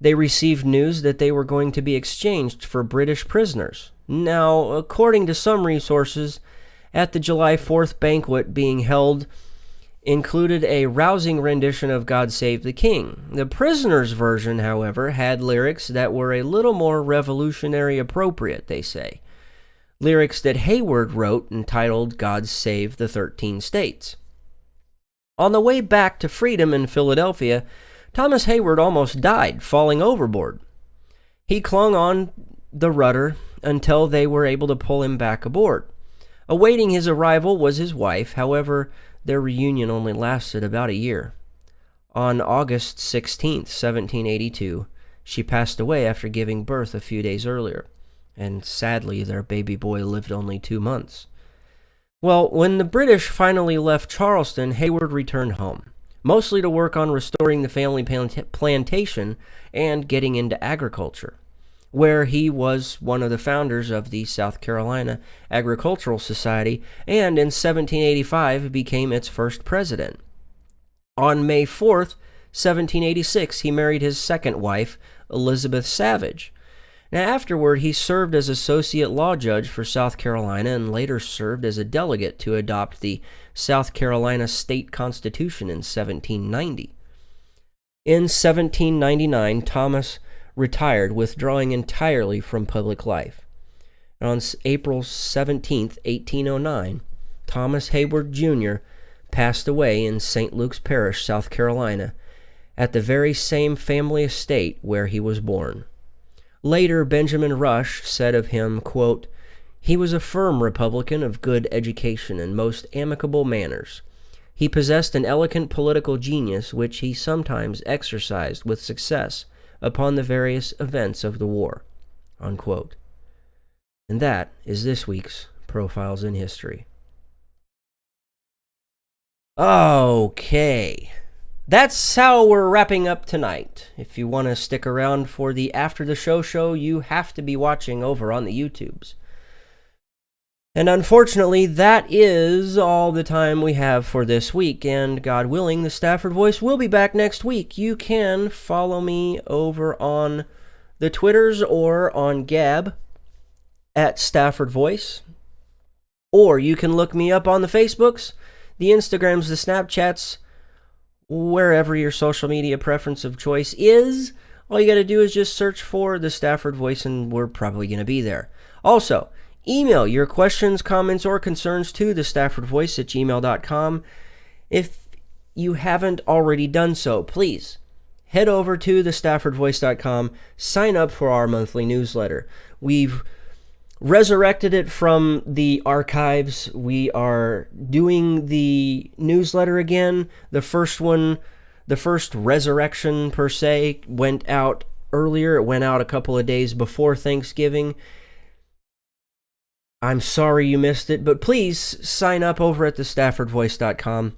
Speaker 5: they received news that they were going to be exchanged for British prisoners. Now, according to some resources, at the July 4th banquet being held included a rousing rendition of God Save the King. The prisoners' version, however, had lyrics that were a little more revolutionary appropriate, they say. Lyrics that Hayward wrote entitled God Save the 13 States. On the way back to freedom in Philadelphia, Thomas Hayward almost died, falling overboard. He clung on the rudder until they were able to pull him back aboard. Awaiting his arrival was his wife. However, their reunion only lasted about a year. On August 16, 1782, she passed away after giving birth a few days earlier, and sadly, their baby boy lived only 2 months. Well, when the British finally left Charleston, Hayward returned home, mostly to work on restoring the family plantation and getting into agriculture, where he was one of the founders of the South Carolina Agricultural Society, and in 1785 became its first president. On May 4th, 1786, he married his second wife, Elizabeth Savage. Now, afterward, he served as associate law judge for South Carolina and later served as a delegate to adopt the South Carolina State Constitution in 1790. In 1799, Thomas retired, withdrawing entirely from public life. On April 17, 1809, Thomas Hayward Jr. passed away in St. Luke's Parish, South Carolina, at the very same family estate where he was born. Later, Benjamin Rush said of him, quote, "He was a firm Republican of good education and most amicable manners. He possessed an elegant political genius which he sometimes exercised with success upon the various events of the war." Unquote. And that is this week's Profiles in History. Okay. That's how we're wrapping up tonight. If you want to stick around for the After the Show, you have to be watching over on the YouTubes. And unfortunately, that is all the time we have for this week, and God willing, the Stafford Voice will be back next week. You can follow me over on the Twitters or on Gab at Stafford Voice, or you can look me up on the Facebooks, the Instagrams, the Snapchats, wherever your social media preference of choice is. All you got to do is just search for the Stafford Voice, and we're probably going to be there. Also, email your questions, comments, or concerns to thestaffordvoice@gmail.com. If you haven't already done so, please head over to thestaffordvoice.com, sign up for our monthly newsletter. We've resurrected it from the archives. We are doing the newsletter again. The first resurrection per se, went out earlier. It went out a couple of days before Thanksgiving. I'm sorry you missed it, but please sign up over at thestaffordvoice.com.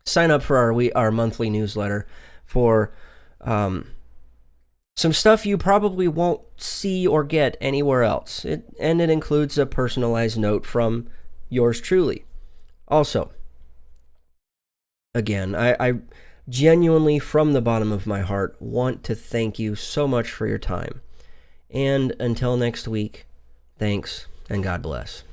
Speaker 5: Sign up for our monthly newsletter for some stuff you probably won't see or get anywhere else. It includes a personalized note from yours truly. Also, again, I genuinely, from the bottom of my heart, want to thank you so much for your time. And until next week, thanks and God bless.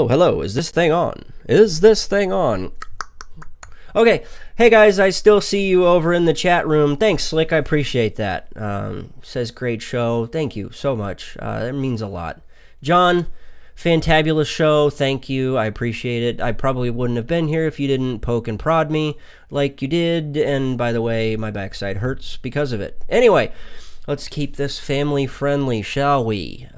Speaker 5: Hello, is this thing on? Okay, hey guys, I still see you over in the chat room. Thanks, Slick, I appreciate that. Says great show. Thank you so much. That means a lot. John, fantabulous show. Thank you, I appreciate it. I probably wouldn't have been here if you didn't poke and prod me like you did. And by the way, my backside hurts because of it. Anyway, let's keep this family friendly, shall we?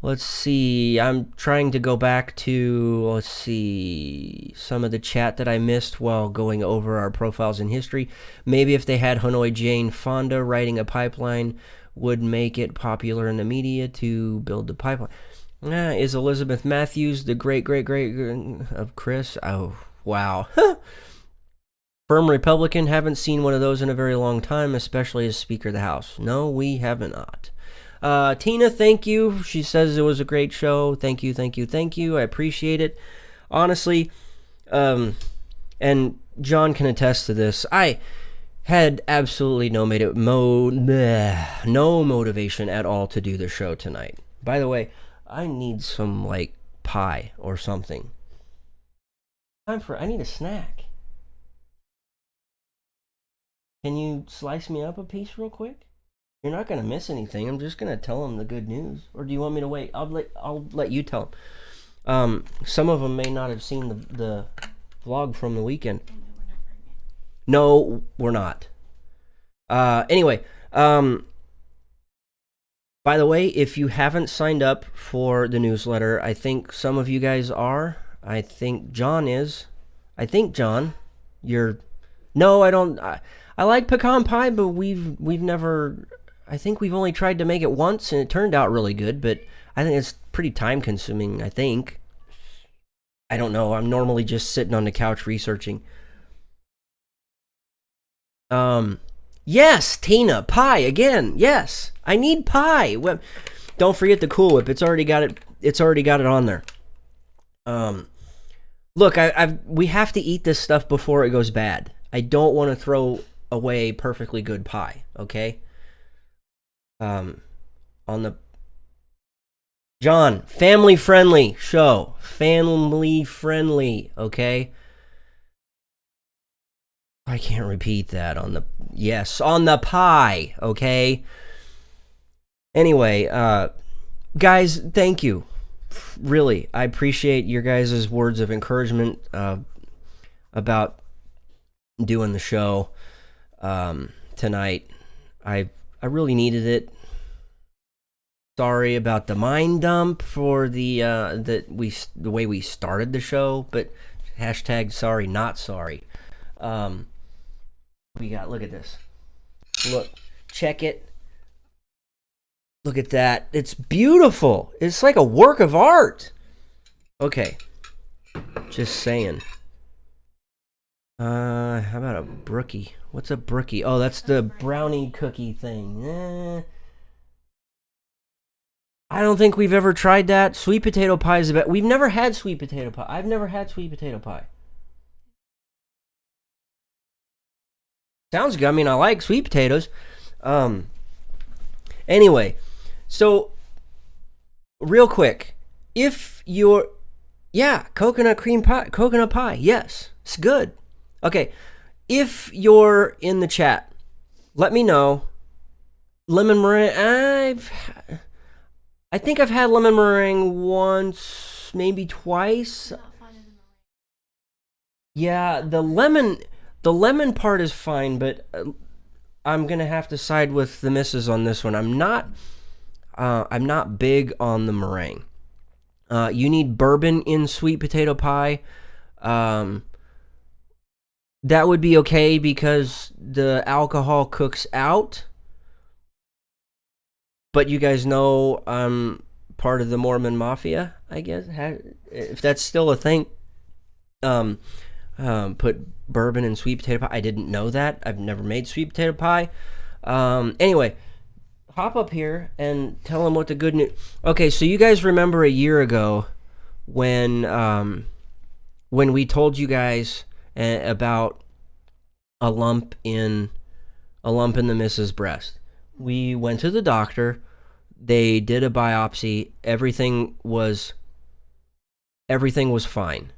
Speaker 5: Let's see, I'm trying to go back to, some of the chat that I missed while going over our profiles in history. Maybe if they had Hanoi Jane Fonda writing a pipeline would make it popular in the media to build the pipeline. Is Elizabeth Matthews the great of Chris? Oh, wow. Firm Republican, haven't seen one of those in a very long time, especially as Speaker of the House. No, we have not. Tina, thank you. She says it was a great show. Thank you. I appreciate it. Honestly, and John can attest to this, I had absolutely no motivation at all to do the show tonight. By the way, I need some, pie or something. I need a snack. Can you slice me up a piece real quick? You're not going to miss anything. I'm just going to tell them the good news. Or do you want me to wait? I'll let you tell them. Some of them may not have seen the vlog from the weekend. No, we're not. Anyway, by the way, if you haven't signed up for the newsletter, I think some of you guys are. I think John is. No, I don't. I like pecan pie, but we've never. I think we've only tried to make it once, and it turned out really good, but I think it's pretty time-consuming, I think. I don't know. I'm normally just sitting on the couch researching. Yes, Tina, pie again. Yes, I need pie. Well, don't forget the Cool Whip. It's already got it on there. Look, we have to eat this stuff before it goes bad. I don't want to throw away perfectly good pie, okay? On the John, family friendly show. Family friendly, okay? I can't repeat that on the pie, okay? Anyway, guys, thank you. Really, I appreciate your guys' words of encouragement about doing the show tonight. I really needed it. Sorry about the mind dump for the way we started the show, but hashtag sorry not sorry. We got, look at this. Look, check it. Look at that. It's beautiful. It's like a work of art. Okay. Just saying. How about a brookie? What's a brookie? Oh, that's the brownie cookie thing. I don't think we've ever tried that. Sweet potato pie is we've never had sweet potato pie. I've never had sweet potato pie. Sounds good. I mean, I like sweet potatoes. Anyway, so real quick, if Yeah, coconut pie. Yes, it's good. Okay, if you're in the chat, let me know. Lemon meringue. I think I've had lemon meringue once, maybe twice. Yeah, the lemon part is fine, but I'm gonna have to side with the missus on this one. I'm not big on the meringue. You need bourbon in sweet potato pie. That would be okay because the alcohol cooks out. But you guys know I'm part of the Mormon Mafia, I guess. If that's still a thing. Put bourbon in sweet potato pie. I didn't know that. I've never made sweet potato pie. Anyway, hop up here and tell them what the good news. Okay, so you guys remember a year ago when we told you guys about a lump in the missus' breast. We went to the doctor. They did a biopsy. Everything was fine.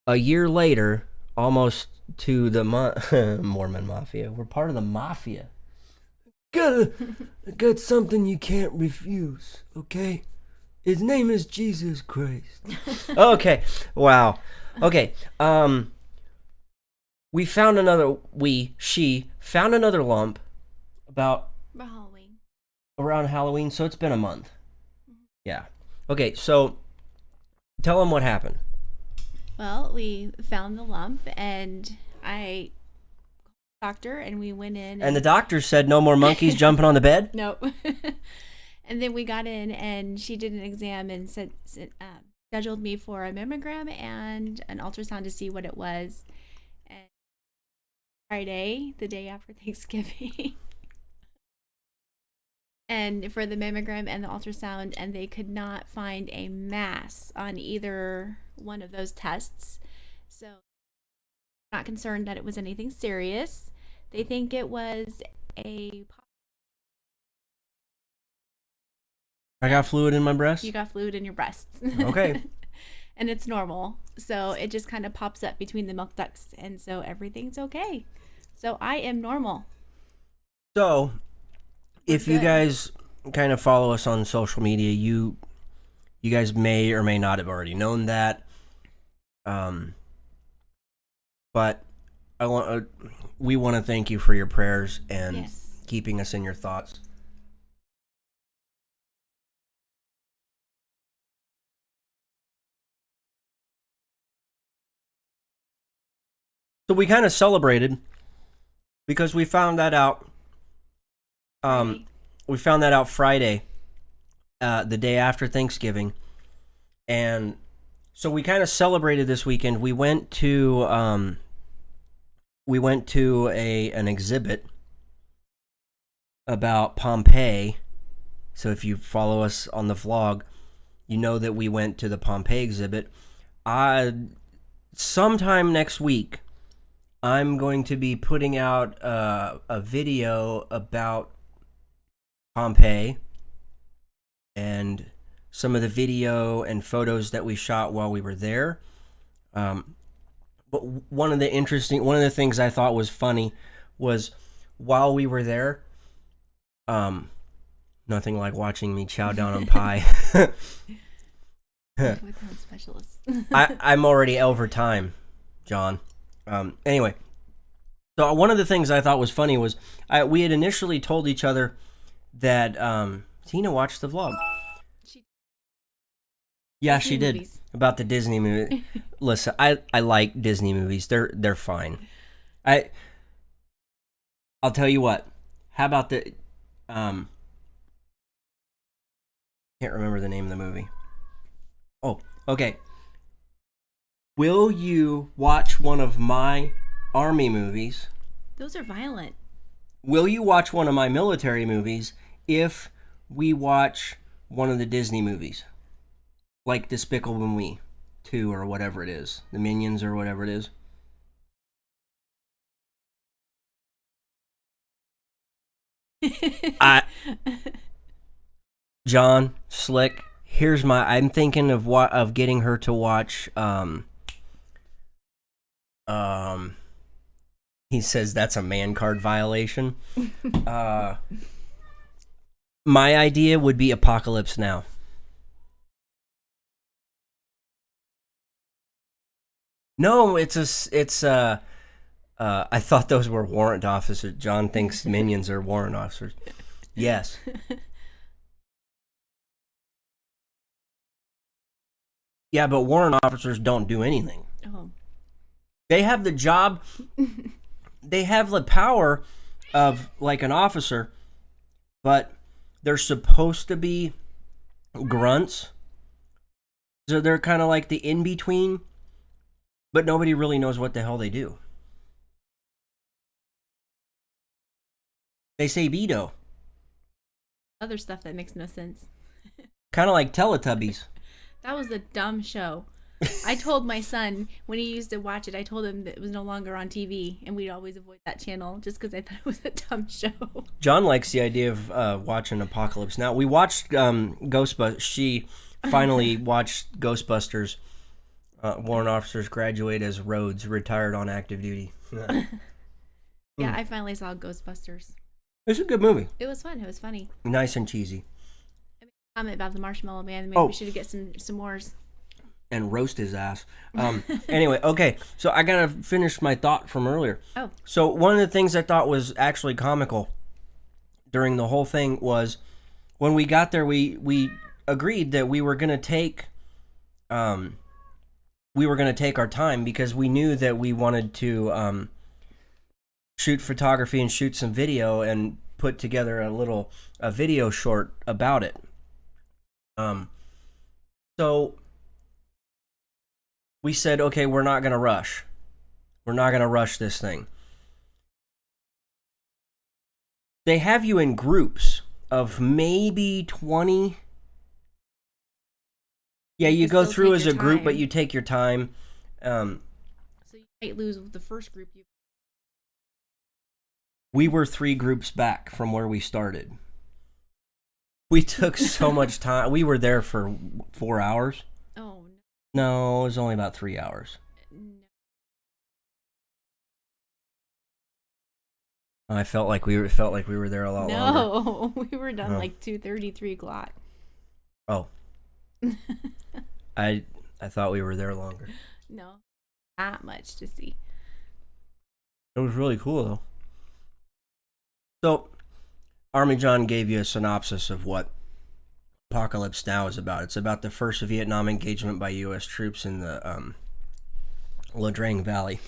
Speaker 5: A year later, almost to the Mormon Mafia. We're part of the Mafia. Got something you can't refuse, okay? His name is Jesus Christ. Okay, wow. Okay, she found another lump around Halloween, so it's been a month. Yeah. Okay, so tell them what happened.
Speaker 3: Well, we found the lump, and I called the doctor, and we went in.
Speaker 5: And the doctor said no more monkeys jumping on the bed?
Speaker 3: Nope. And then we got in, and she did an exam and scheduled me for a mammogram and an ultrasound to see what it was. And Friday, the day after Thanksgiving, and for the mammogram and the ultrasound, and they could not find a mass on either one of those tests. So I'm not concerned that it was anything serious. They think it was I
Speaker 5: got fluid in my breast?
Speaker 3: You got fluid in your breasts.
Speaker 5: Okay.
Speaker 3: And it's normal. So it just kind of pops up between the milk ducts, and so everything's okay. So I am normal.
Speaker 5: So if you guys kind of follow us on social media, you guys may or may not have already known that. But we want to thank you for your prayers and keeping us in your thoughts. So we kind of celebrated because we found that out. We found that out Friday, the day after Thanksgiving, and so we kind of celebrated this weekend. We went to an exhibit about Pompeii. So if you follow us on the vlog, you know that we went to the Pompeii exhibit. Sometime next week, I'm going to be putting out a video about Pompeii and some of the video and photos that we shot while we were there. But one of the things I thought was funny was while we were there, nothing like watching me chow down on pie.
Speaker 3: Specialist.
Speaker 5: I'm already over time, John. Anyway, so one of the things I thought was funny was we had initially told each other that Tina watched the vlog. She did. Movies. About the Disney movie. Listen, I like Disney movies. They're fine. I'll tell you what. How about the can't remember the name of the movie. Oh, okay. Will you watch one of my Army movies?
Speaker 3: Those are violent.
Speaker 5: Will you watch one of my military movies if we watch one of the Disney movies? Like Despicable Me 2 or whatever it is. The Minions or whatever it is. John Slick, I'm thinking of getting her to watch. He says that's a man card violation. My idea would be Apocalypse Now. No, I thought those were warrant officers. John thinks Minions are warrant officers. Yes. Yeah, but warrant officers don't do anything.
Speaker 3: Oh.
Speaker 5: They have the job, they have the power of like an officer, but they're supposed to be grunts. So they're kind of like the in-between, but nobody really knows what the hell they do. They say Beto.
Speaker 3: Other stuff that makes no sense.
Speaker 5: Kind of like Teletubbies.
Speaker 3: That was a dumb show. I told my son when he used to watch it, I told him that it was no longer on TV, and we'd always avoid that channel just because I thought it was a dumb show.
Speaker 5: John likes the idea of watching Apocalypse Now. We watched Ghostbusters. She finally watched Ghostbusters. Warrant officers graduate as Rhodes, retired on active duty.
Speaker 3: Yeah, I finally saw Ghostbusters.
Speaker 5: It's a good movie.
Speaker 3: It was fun. It was funny.
Speaker 5: Nice and cheesy.
Speaker 3: I made a comment about the Marshmallow Man. Maybe we should get some s'mores.
Speaker 5: And roast his ass. Anyway, okay, so I gotta finish my thought from earlier.
Speaker 3: Oh.
Speaker 5: So one of the things I thought was actually comical during the whole thing was when we got there, we agreed that we were gonna take our time because we knew that we wanted to shoot photography and shoot some video and put together a video short about it. So we said, okay, we're not going to rush. We're not going to rush this thing. They have you in groups of maybe 20. Yeah, you go through as a group, but you take your time.
Speaker 3: So you might lose the first group.
Speaker 5: We were 3 groups back from where we started. We took so much time. We were there for 4 hours.
Speaker 3: Oh, no.
Speaker 5: No, it was only about 3 hours.
Speaker 3: No.
Speaker 5: I felt like we were there a lot longer.
Speaker 3: No, we were done like 2:30, 3 o'clock.
Speaker 5: Oh. I thought we were there longer.
Speaker 3: No, not much to see.
Speaker 5: It was really cool though. So, Army John gave you a synopsis of what Apocalypse Now is about. It's about the first Vietnam engagement by U.S. troops in the La Drang Valley.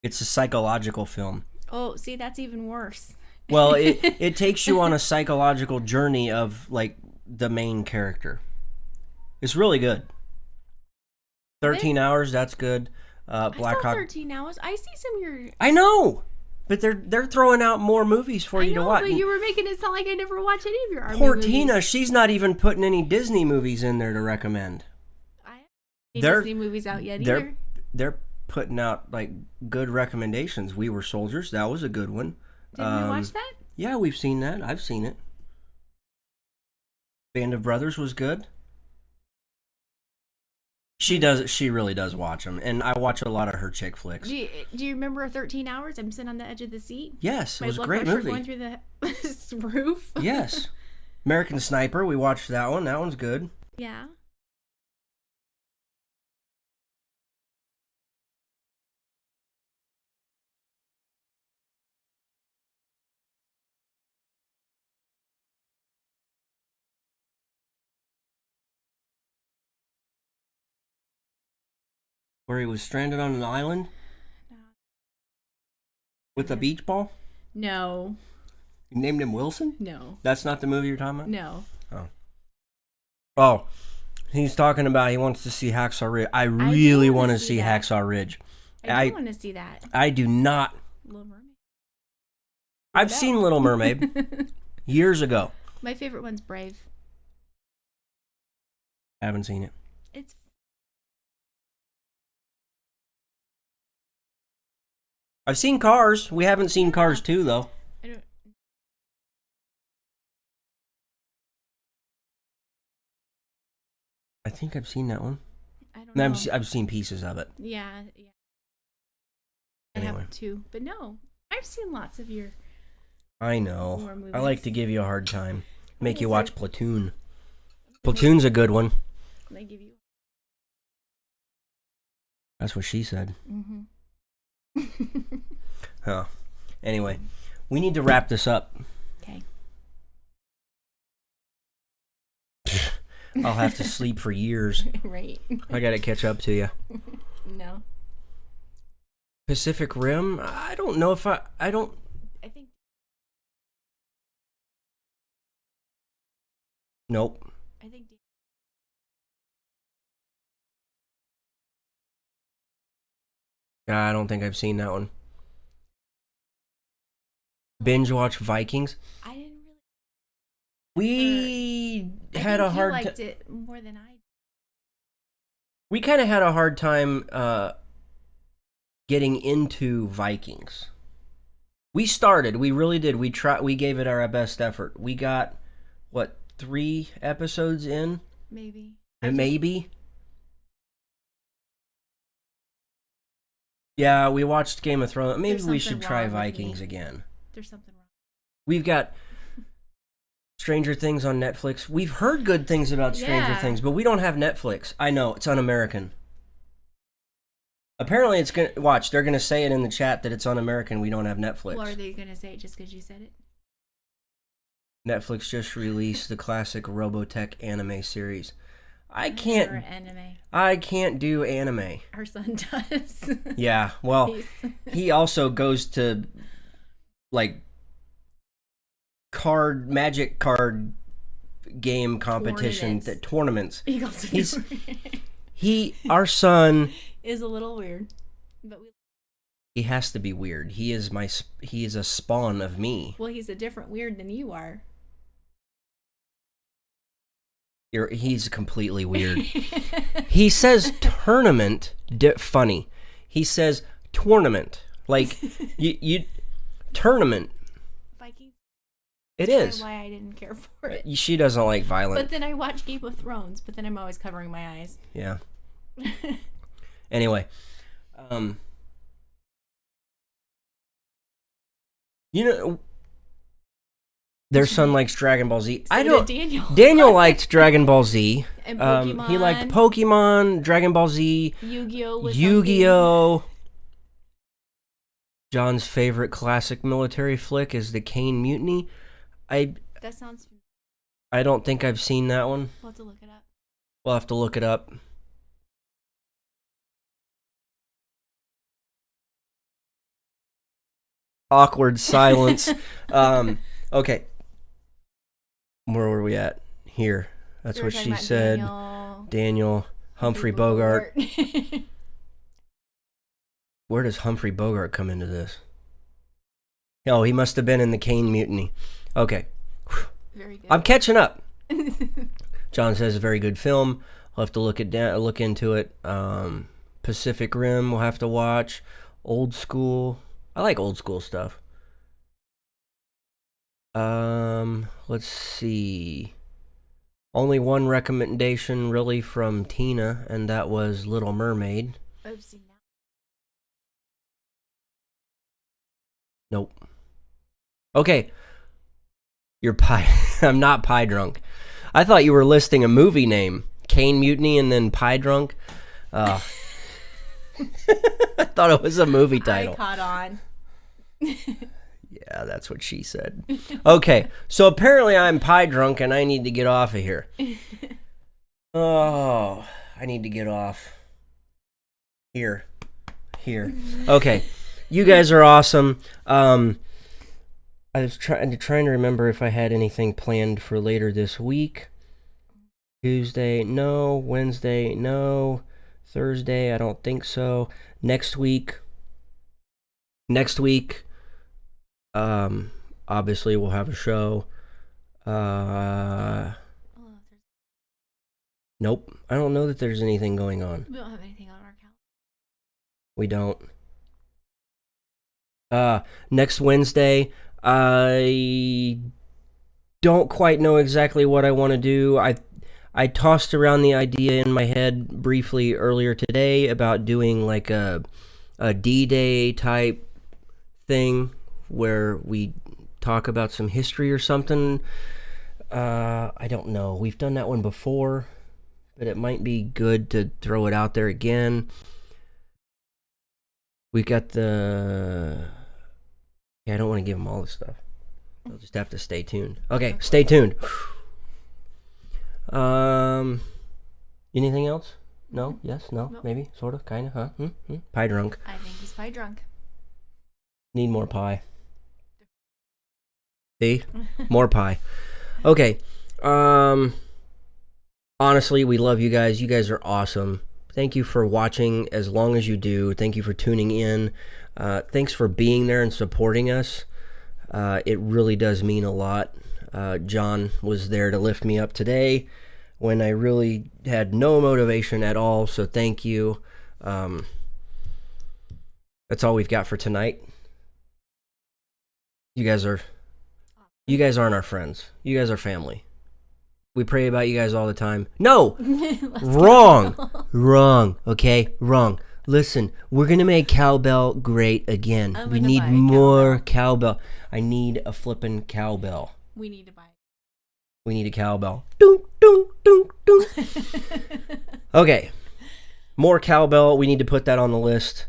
Speaker 5: It's a psychological film.
Speaker 3: Oh, see, that's even worse.
Speaker 5: Well, it takes you on a psychological journey of like the main character. It's really good. 13 hours, that's good. Black
Speaker 3: I saw
Speaker 5: Hawk.
Speaker 3: 13 hours. I see some of your.
Speaker 5: I know, but they're throwing out more movies for you to watch.
Speaker 3: But you were making it sound like I never watched any of your Army
Speaker 5: Cortina,
Speaker 3: movies.
Speaker 5: she's not even putting any Disney movies in there to recommend.
Speaker 3: I haven't seen Disney movies out yet either.
Speaker 5: They're putting out like good recommendations. We Were Soldiers, that was a good one.
Speaker 3: Didn't we watch that?
Speaker 5: Yeah, we've seen that. I've seen it. Band of Brothers was good. She really does watch them, and I watch a lot of her chick flicks.
Speaker 3: Do you remember 13 hours? I'm sitting on the edge of the seat.
Speaker 5: Yes, it was a
Speaker 3: blood
Speaker 5: great
Speaker 3: pressure
Speaker 5: movie.
Speaker 3: Going through the roof.
Speaker 5: Yes, American Sniper. We watched that one. That one's good.
Speaker 3: Yeah.
Speaker 5: Where he was stranded on an island with a beach ball.
Speaker 3: No.
Speaker 5: You named him Wilson?
Speaker 3: No.
Speaker 5: That's not the movie you're talking about?
Speaker 3: No.
Speaker 5: Oh, he's talking about he wants to see Hacksaw Ridge. I really want to see
Speaker 3: that.
Speaker 5: Hacksaw Ridge.
Speaker 3: I do want to see that.
Speaker 5: I do not.
Speaker 3: Little Mermaid.
Speaker 5: I've seen Little Mermaid years ago.
Speaker 3: My favorite one's Brave.
Speaker 5: I haven't seen it.
Speaker 3: It's.
Speaker 5: I've seen Cars. We haven't seen Cars 2, though. I think I've seen that one.
Speaker 3: I don't know.
Speaker 5: I've seen pieces of it.
Speaker 3: Yeah. I
Speaker 5: Anyway.
Speaker 3: have too, but no, I've seen lots of your.
Speaker 5: I know.
Speaker 3: War movies.
Speaker 5: I like to give you a hard time. Make you
Speaker 3: is
Speaker 5: watch
Speaker 3: it?
Speaker 5: Platoon. Platoon's a good one.
Speaker 3: They give you.
Speaker 5: That's what she said.
Speaker 3: Mm-hmm.
Speaker 5: Huh. Anyway, we need to wrap this up.
Speaker 3: Okay.
Speaker 5: I'll have to sleep for years.
Speaker 3: Right.
Speaker 5: I gotta catch up to you.
Speaker 3: No.
Speaker 5: Pacific Rim? I don't know if I don't...
Speaker 3: I think.
Speaker 5: Nope.
Speaker 3: I think.
Speaker 5: I don't think I've seen that one. Binge watch Vikings?
Speaker 3: I didn't really.
Speaker 5: We had
Speaker 3: I
Speaker 5: a
Speaker 3: think
Speaker 5: hard
Speaker 3: you
Speaker 5: time.
Speaker 3: liked it more than I did.
Speaker 5: We kind of had a hard time getting into Vikings. We started. We really did. We gave it our best effort. We got, what, 3 episodes in?
Speaker 3: Maybe.
Speaker 5: Maybe? Yeah, we watched Game of Thrones. Maybe
Speaker 3: There's
Speaker 5: we
Speaker 3: something
Speaker 5: should try
Speaker 3: wrong with
Speaker 5: Vikings
Speaker 3: me.
Speaker 5: again.
Speaker 3: There's something wrong.
Speaker 5: We've got Stranger Things on Netflix. We've heard good things about Stranger
Speaker 3: Yeah.
Speaker 5: Things, but we don't have Netflix. I know, it's un-American. Apparently it's going to... Watch, they're going to say it in the chat that it's un-American. We don't have Netflix.
Speaker 3: Well, are they going to say it just because you said it?
Speaker 5: Netflix just released the classic Robotech anime series. I
Speaker 3: Or
Speaker 5: can't do anime.
Speaker 3: Our son does.
Speaker 5: Yeah, well, he also goes to like magic card game competition tournaments.
Speaker 3: He goes to
Speaker 5: Our son
Speaker 3: is a little weird, but
Speaker 5: he has to be weird. He is a spawn of me.
Speaker 3: well, he's a different weird than you are.
Speaker 5: He's completely weird. He says tournament, funny. He says tournament. Like, you tournament.
Speaker 3: Vikings.
Speaker 5: It
Speaker 3: That's
Speaker 5: is.
Speaker 3: why I didn't care for it.
Speaker 5: She doesn't like violent.
Speaker 3: But then I watch Game of Thrones, but then I'm always covering my eyes.
Speaker 5: Yeah. Anyway. You know... Their son likes Dragon Ball Z.
Speaker 3: So did Daniel.
Speaker 5: Daniel liked Dragon Ball Z.
Speaker 3: And Pokemon.
Speaker 5: He liked Pokemon, Dragon Ball Z, Yu-Gi-Oh. John's favorite classic military flick is the Kane Mutiny.
Speaker 3: That sounds...
Speaker 5: I don't think I've seen that one.
Speaker 3: We'll have to look it up.
Speaker 5: We'll have to look it up. Awkward silence. Okay. Where were we at? Here. That's
Speaker 3: We were
Speaker 5: what
Speaker 3: talking
Speaker 5: she
Speaker 3: about
Speaker 5: said. Daniel, Humphrey Bogart. Where does Humphrey Bogart come into this? Oh, he must have been in the Kane Mutiny. Okay.
Speaker 3: Very good.
Speaker 5: I'm catching up. John says a very good film. I'll have to look into it. Pacific Rim we'll have to watch. Old School. I like old school stuff. Let's see. Only one recommendation really from Tina, and that was Little Mermaid.
Speaker 3: I've seen that.
Speaker 5: Nope. Okay. You're pie. I'm not pie drunk. I thought you were listing a movie name. Kane Mutiny and then Pie Drunk. I thought it was a movie title.
Speaker 3: I caught on.
Speaker 5: Yeah, that's what she said. Okay, so apparently I'm pie drunk and I need to get off of here. Oh, I need to get off. Here. Okay, you guys are awesome. I was trying to remember if I had anything planned for later this week. Tuesday, no. Wednesday, no. Thursday, I don't think so. Next week, obviously we'll have a show. Nope. I don't know that there's anything going on.
Speaker 3: We don't have anything on our calendar.
Speaker 5: We don't. Next Wednesday, I don't quite know exactly what I want to do. I tossed around the idea in my head briefly earlier today about doing like a D-Day type thing where we talk about some history or something. I don't know. We've done that one before, but it might be good to throw it out there again. We got the... Yeah, I don't want to give them all the stuff. They'll just have to stay tuned. Okay, stay tuned. Anything else? No? Yes? No?
Speaker 3: Nope.
Speaker 5: Maybe? Sort of? Kind of? Huh? Pie drunk.
Speaker 3: I think he's pie drunk.
Speaker 5: Need more pie. See? More pie. Okay. Honestly, we love you guys. You guys are awesome. Thank you for watching as long as you do. Thank you for tuning in. Thanks for being there and supporting us. It really does mean a lot. John was there to lift me up today when I really had no motivation at all, so thank you. That's all we've got for tonight. You guys aren't our friends. You guys are family. We pray about you guys all the time. No! Wrong. Okay? Wrong. Listen, we're going to make cowbell great again. We need more cowbell. I need a flippin' cowbell.
Speaker 3: We need to buy it.
Speaker 5: We need a cowbell. Dunk, dunk, dunk, dunk. Okay. More cowbell. We need to put that on the list.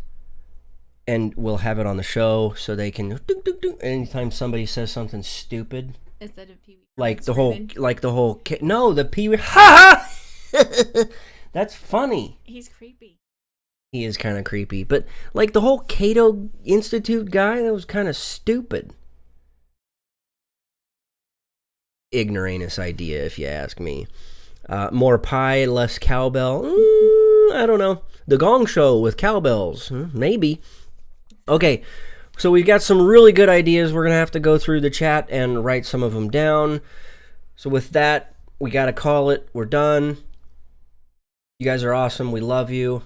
Speaker 5: And we'll have it on the show so they can dunk, dunk, dunk. Anytime somebody says something stupid.
Speaker 3: Instead of Pee-wee.
Speaker 5: Like the whole no, the Pee-wee. Ha ha! That's funny.
Speaker 3: He's creepy.
Speaker 5: He is kind of creepy. But like the whole Cato Institute guy, that was kind of stupid. Ignoramus idea, if you ask me. More pie, less cowbell. I don't know. The Gong Show with cowbells. Maybe. Okay, so we've got some really good ideas. We're going to have to go through the chat and write some of them down. So with that, we got to call it. We're done. You guys are awesome. We love you.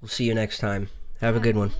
Speaker 5: We'll see you next time. Have a good one.